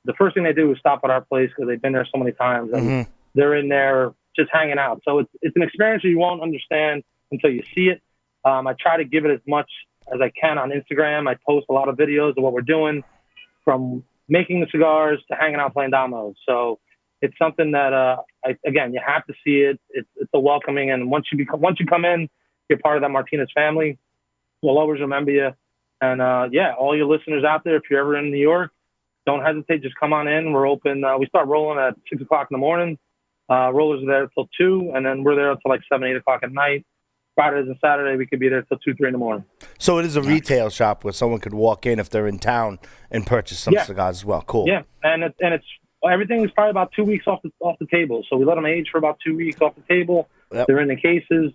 the first thing they do is stop at our place because they've been there so many times. And they're in there just hanging out. So it's an experience that you won't understand until you see it. I try to give it as much as I can on Instagram. I post a lot of videos of what we're doing, from making the cigars to hanging out playing dominoes. So it's something that, again, you have to see it. It's a welcoming. And once you come in, you're part of that Martinez family. We'll always remember you. And all your listeners out there, if you're ever in New York, don't hesitate. Just come on in. We're open. We start rolling at 6 o'clock in the morning. Rollers are there till 2, and then we're there until like 7, 8 o'clock at night. Fridays and Saturday, we could be there till 2, 3 in the morning. So it is a retail shop where someone could walk in if they're in town and purchase some cigars as well. Cool. Yeah, and it's everything is probably about 2 weeks off the table. So we let them age for about 2 weeks off the table. Yep. They're in the cases,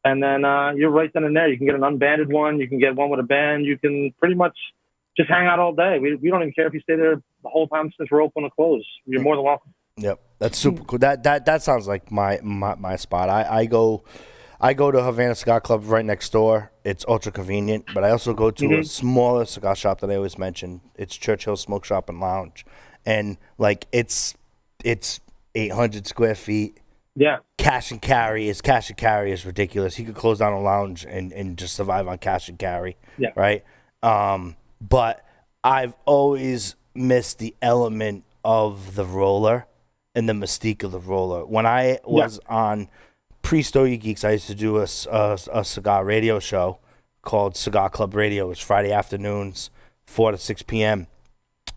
and then you're right then and there. You can get an unbanded one. You can get one with a band. You can pretty much just hang out all day. We don't even care if you stay there the whole time since we're open or closed. You're more than welcome. Yep, that's super cool. That sounds like my spot. I go to Havana Cigar Club right next door. It's ultra convenient, but I also go to a smaller cigar shop that I always mention. It's Churchill Smoke Shop and Lounge, and like it's 800 square feet. Yeah. Cash and carry is ridiculous. He could close down a lounge and just survive on cash and carry. Yeah. Right. But I've always missed the element of the roller and the mystique of the roller. When I was on pre-Stogie Geeks, I used to do a cigar radio show called Cigar Club Radio. It was Friday afternoons, 4 to 6 p.m.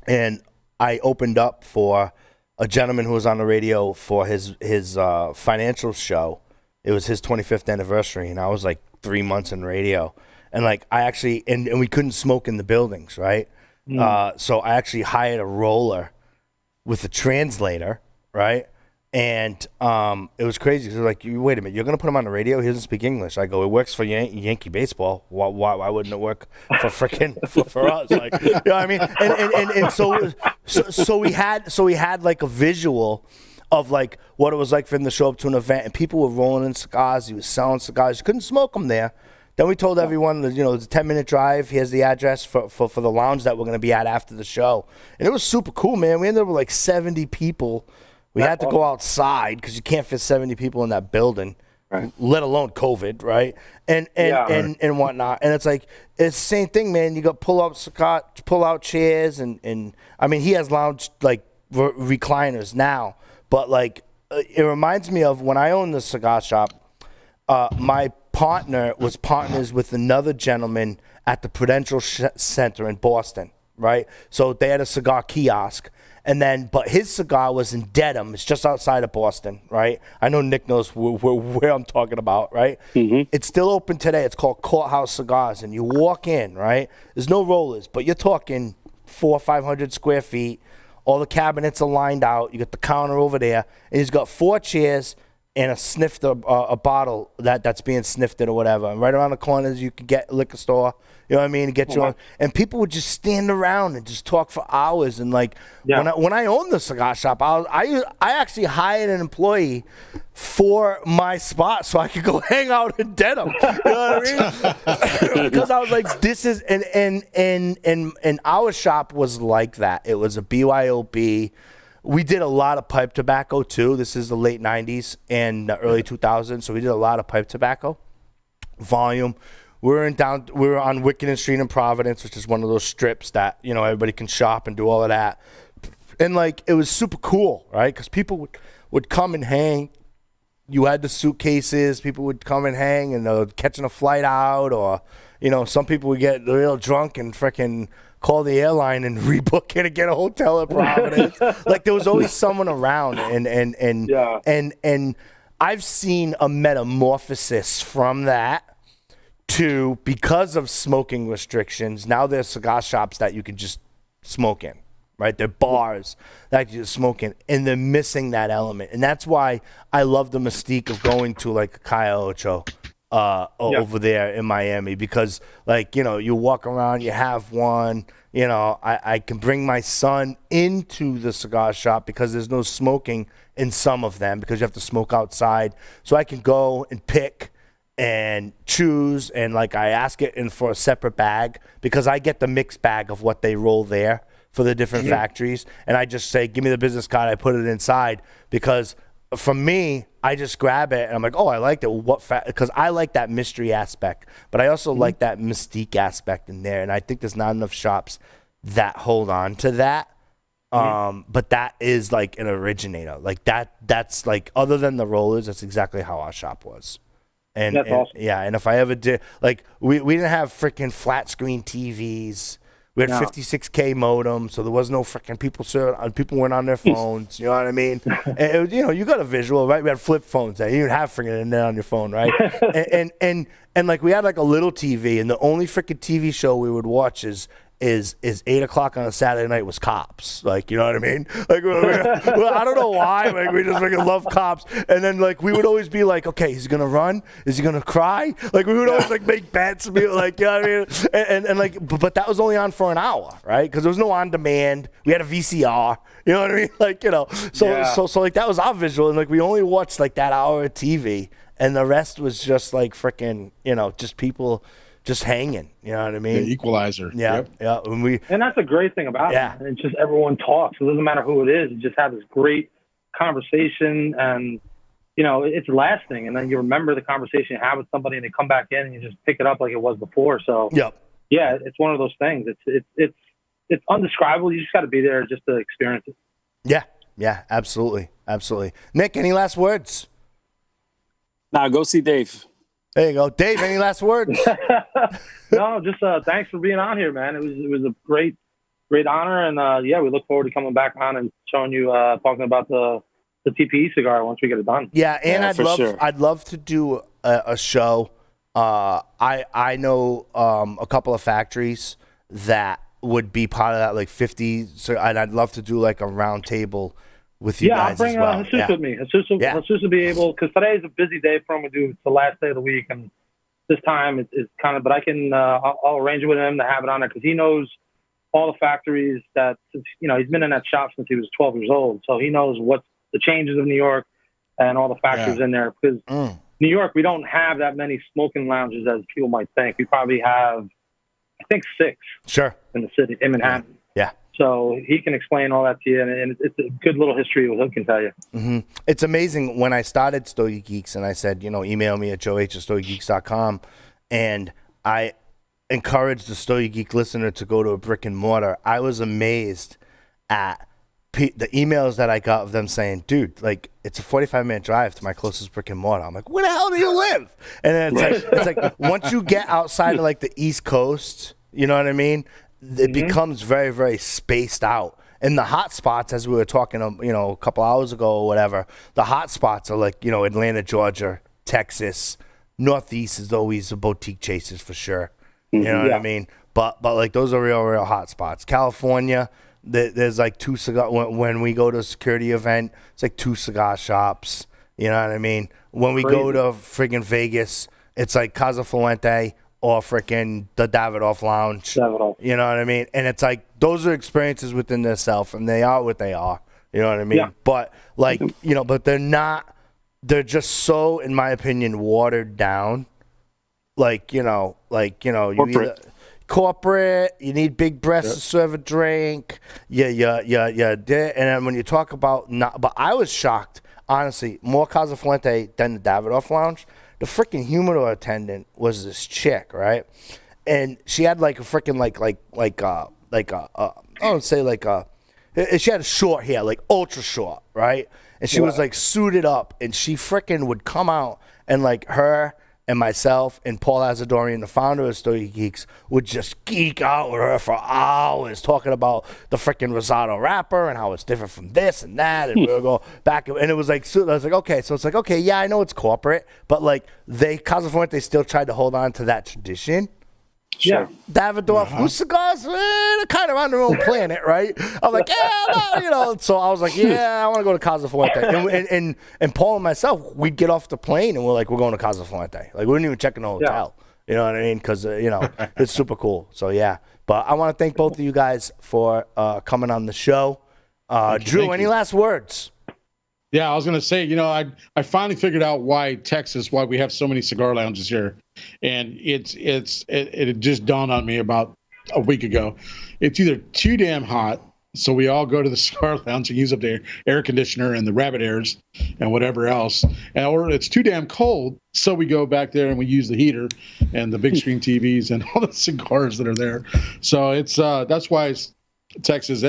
And I opened up for a gentleman who was on the radio for his financial show. It was his 25th anniversary, and I was like 3 months in radio. And like I actually, and we couldn't smoke in the buildings, right? So I actually hired a roller with a translator, right? And it was crazy. Because like, wait a minute, you're going to put him on the radio? He doesn't speak English. I go, it works for Yankee baseball. Why wouldn't it work for freaking for us? Like, you know what I mean? And so we had like a visual of like what it was like for him to show up to an event, and people were rolling in cigars. He was selling cigars. You couldn't smoke them there. Then we told everyone that, you know, it's a 10-minute drive. Here's the address for the lounge that we're going to be at after the show. And it was super cool, man. We ended up with like 70 people. We had to go outside because you can't fit 70 people in that building, right, let alone COVID, right? And whatnot. And it's like, it's the same thing, man. You got pull out chairs, and I mean, he has lounge, like, recliners now. But, like, it reminds me of when I owned the cigar shop, my partner was partners with another gentleman at the Prudential Center in Boston, right? So they had a cigar kiosk. And then, but his cigar was in Dedham. It's just outside of Boston, right? I know Nick knows where I'm talking about, right? Mm-hmm. It's still open today. It's called Courthouse Cigars. And you walk in, right? There's no rollers, but you're talking 400 or 500 square feet. All the cabinets are lined out. You got the counter over there. And he's got 4 chairs and a bottle that's being sniffed or whatever. And right around the corners, you could get a liquor store. You know what I mean? Get you on. And people would just stand around and just talk for hours. And like when I owned the cigar shop, I actually hired an employee for my spot so I could go hang out in Dedham. You know what I mean? Because I was like, this is and our shop was like that. It was a BYOB. We did a lot of pipe tobacco too. This is the late 90s and the early 2000s. So we did a lot of pipe tobacco volume. We were on Wickenden Street in Providence, which is one of those strips that, you know, everybody can shop and do all of that. And like, it was super cool, right? Because people would come and hang. You had the suitcases. People would come and hang, and catching a flight out, or, you know, some people would get real drunk and freaking call the airline and rebook it and get a hotel at Providence. Like, there was always someone around, and I've seen a metamorphosis from that to, because of smoking restrictions, now there's cigar shops that you can just smoke in, right? They're bars that you just smoke in, and they're missing that element. And that's why I love the mystique of going to like a Calle Ocho over there in Miami, because, like, you know, you walk around, you have one, you know, I can bring my son into the cigar shop because there's no smoking in some of them because you have to smoke outside. So I can go and pick and choose, and like I ask it in for a separate bag because I get the mixed bag of what they roll there for the different factories, and I just say, give me the business card, I put it inside, because for me, I just grab it and I'm like, oh, I liked it. Because I like that mystery aspect, but I also like that mystique aspect in there, and I think there's not enough shops that hold on to that. But that is like an originator, like that's like, other than the rollers, that's exactly how our shop was. And, that's awesome. Yeah, and if I ever did, like, we didn't have freaking flat screen TVs. We had No. 56K modem, so there was no freaking people weren't on their phones. You know what I mean? And it was, you got a visual, right? We had flip phones. You didn't have freaking internet on your phone, right? and like we had like a little TV, and the only freaking TV show we would watch is 8:00 on a Saturday night was Cops. Like, you know what I mean? Like, I don't know why. Like, we just freaking love Cops. And then, like, we would always be like, okay, is he going to run? Is he going to cry? Like, we would always, like, make bets and be like, you know what I mean? And like, but that was only on for an hour, right? Because there was no on demand. We had a VCR. You know what I mean? Like, so like, that was our visual. And, like, we only watched, like, that hour of TV. And the rest was just, like, freaking, just people just hanging, you know what I mean? The equalizer. Yeah, Yep. yeah. And that's a great thing about it. It's just everyone talks. It doesn't matter who it is. You just have this great conversation, and it's lasting. And then you remember the conversation you have with somebody, and they come back in, and you just pick it up like it was before. So yeah, it's one of those things. It's undescribable. You just got to be there just to experience it. Yeah, absolutely. Nick, any last words? Nah, go see Dave. There you go. Dave, any last words? No, just thanks for being on here, man. It was a great honor, and we look forward to coming back on and showing you, talking about the TPE cigar once we get it done. Yeah, and I'd love to do a show. I know a couple of factories that would be part of that, like 50. So I'd love to do like a round table with you guys as well. I'll bring Jesus with me. Jesus will be able, because today is a busy day for him. It's the last day of the week, and this time it's kind of, but I can, I'll arrange it with him to have it on there, because he knows all the factories that, he's been in that shop since he was 12 years old. So he knows what the changes of New York and all the factories in there, because New York, we don't have that many smoking lounges as people might think. We probably have, I think, 6 in the city, in Manhattan. Yeah. So he can explain all that to you, and it's a good little history what he can tell you. Mm-hmm. It's amazing. When I started Stogie Geeks, and I said, email me at joe@stogiegeeks.com, and I encouraged the Stogie Geek listener to go to a brick and mortar. I was amazed at the emails that I got of them saying, dude, like, it's a 45-minute drive to my closest brick and mortar. I'm like, where the hell do you live? And then it's like once you get outside of like the East Coast, you know what I mean? It becomes very, very spaced out. And the hot spots, as we were talking, a couple hours ago or whatever, the hot spots are like, Atlanta, Georgia, Texas. Northeast is always the boutique chasers for sure. You know what I mean? But like those are real hot spots. California, there's like 2 cigar. When we go to a security event, it's like 2 cigar shops. You know what I mean? When we go to friggin' Vegas, it's like Casa Fuente or freaking the Davidoff Lounge. You know what I mean? And it's like, those are experiences within themselves, and they are what they are. You know what I mean? Yeah. But like, but they're just so, in my opinion, watered down. Corporate, you need big breasts to serve a drink. Yeah. And then when you talk about, but I was shocked, honestly, more Casa Fuente than the Davidoff Lounge. The freaking humidor attendant was this chick, right? And she had like a freaking she had a short hair, like ultra short, right? And she was like suited up, and she freaking would come out, and like her and myself and Paul Azadorian, the founder of Stogie Geeks, would just geek out with her for hours talking about the freaking Rosado wrapper and how it's different from this and that. And we would go back. And it was like, I was like, okay. So it's like, okay, yeah, I know it's corporate, but like Casa Fuente still tried to hold on to that tradition. Sure. Davidoff, whose cigars, they're kind of on their own planet, right? I'm like, So I was like, I want to go to Casa Fuente. And Paul and myself, we'd get off the plane, and we're like, we're going to Casa Fuente. Like, we didn't even check in the hotel. You know what I mean? Because, it's super cool. So, yeah. But I want to thank both of you guys for coming on the show. Drew, any last words? Yeah, I was going to say, I finally figured out why we have so many cigar lounges here. And it just dawned on me about a week ago. It's either too damn hot, so we all go to the cigar lounge and use up the air conditioner and the rabbit airs and whatever else, or it's too damn cold, so we go back there and we use the heater and the big screen TVs and all the cigars that are there. So it's that's why Texas,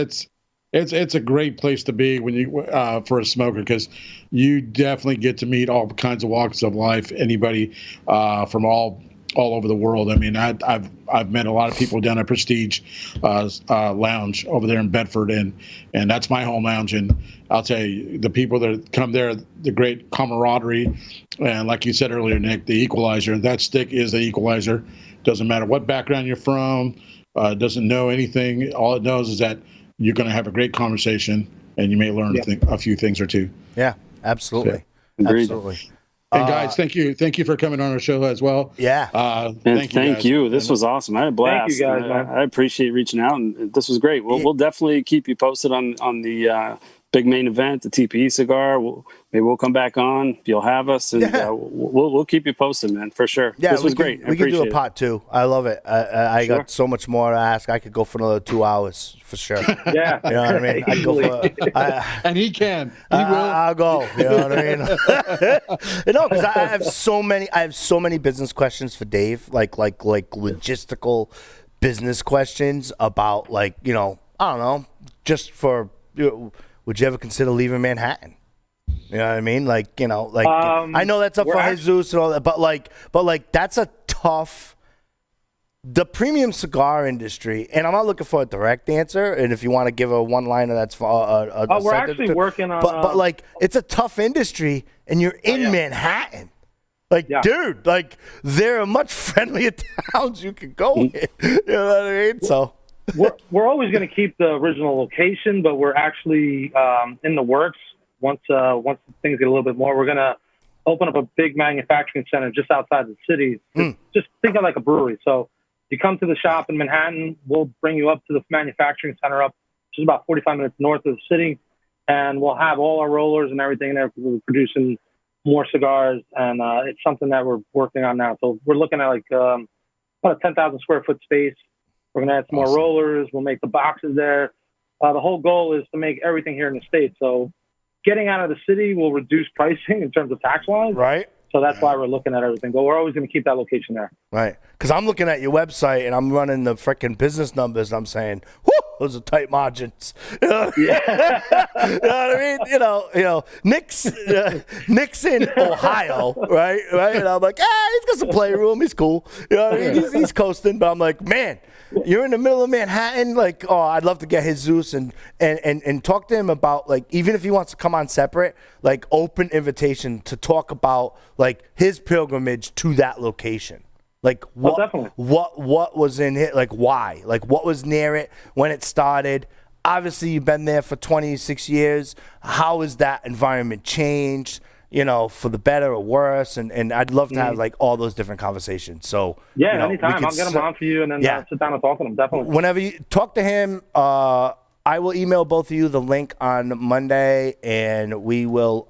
it's a great place to be when you for a smoker, because you definitely get to meet all kinds of walks of life. Anybody from all all over the world. I mean, I've met a lot of people down at Prestige Lounge over there in Bedford, and that's my home lounge. And I'll tell you, the people that come there, the great camaraderie, and like you said earlier, Nick, the equalizer. That stick is the equalizer. Doesn't matter what background you're from, doesn't know anything. All it knows is that you're going to have a great conversation, and you may learn a few things or two. Yeah, absolutely. Yeah. Absolutely. And guys, thank you for coming on our show as well. Yeah. Thank you. This was awesome. I had a blast. Thank you guys. I appreciate reaching out, and this was great. We'll definitely keep you posted on the big main event, the TPE cigar. Maybe we'll come back on if you'll have us, and we'll keep you posted, man, for sure. Yeah, this was great. We can do a part 2. I love it. I got so much more to ask. I could go for another 2 hours for sure. Yeah, you know what I mean. I go for, and he can. He will. I'll go. You know what I mean. Because I have so many business questions for Dave, like logistical business questions about I don't know, just for. Would you ever consider leaving Manhattan? You know what I mean? I know that's up for Jesus and all that, but that's a tough. The premium cigar industry, and I'm not looking for a direct answer. And if you want to give a one-liner, that's for we're actually working on. But it's a tough industry, and you're in Manhattan. Dude, there are much friendlier towns you can go in. You know what I mean? So. We're always going to keep the original location, but we're actually in the works. Once things get a little bit more, we're going to open up a big manufacturing center just outside the city. Just think of like a brewery. So you come to the shop in Manhattan, we'll bring you up to the manufacturing center which is about 45 minutes north of the city, and we'll have all our rollers and everything there because we're producing more cigars, and it's something that we're working on now. So we're looking at about a 10,000 square foot space. We're going to add some more rollers. We'll make the boxes there. The whole goal is to make everything here in the States. So getting out of the city will reduce pricing in terms of tax-wise. Right. So that's why we're looking at everything. But we're always going to keep that location there. Right. Because I'm looking at your website, and I'm running the freaking business numbers, and I'm saying, whoo, those are tight margins. You know what I mean? Nick's in Ohio, right? And I'm like, he's got some playroom. He's cool. You know what I mean? He's coasting. But I'm like, man, you're in the middle of Manhattan. I'd love to get Jesus and talk to him about, even if he wants to come on separate, open invitation to talk about, his pilgrimage to that location. What was in it? Why? What was near it when it started? Obviously, you've been there for 26 years. How has that environment changed? For the better or worse? And I'd love to have all those different conversations. So anytime I'll get them on for you, and then sit down and talk to them. Definitely. Whenever you talk to him, I will email both of you the link on Monday, and we will,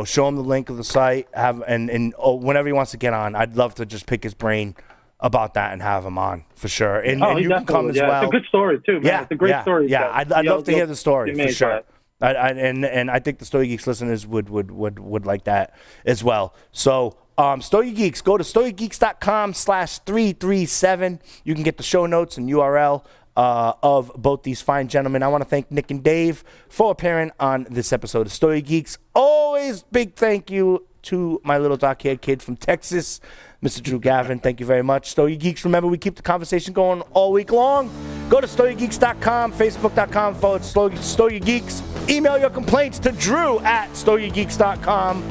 show him the link of the site. And whenever he wants to get on, I'd love to just pick his brain about that and have him on for sure. And you can come as well. It's a good story too, man. Yeah, it's a great story. Yeah, I'd love to hear the story for sure. And I think the Stogie Geeks listeners would like that as well. So. Stogie Geeks, go to stogiegeeks.com/337. You can get the show notes and URL of both these fine gentlemen. I want to thank Nick and Dave for appearing on this episode of Stogie Geeks. Always big thank you to my little dark-haired kid from Texas, Mr. Drew Gavin. Thank you very much. Stogie Geeks, remember, we keep the conversation going all week long. Go to stogiegeeks.com, facebook.com/Stogie Geeks. Email your complaints to drew@stogiegeeks.com.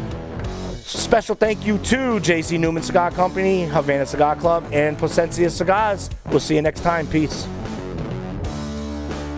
Special thank you to JC Newman Cigar Company, Havana Cigar Club, and Placencia Cigars. We'll see you next time. Peace.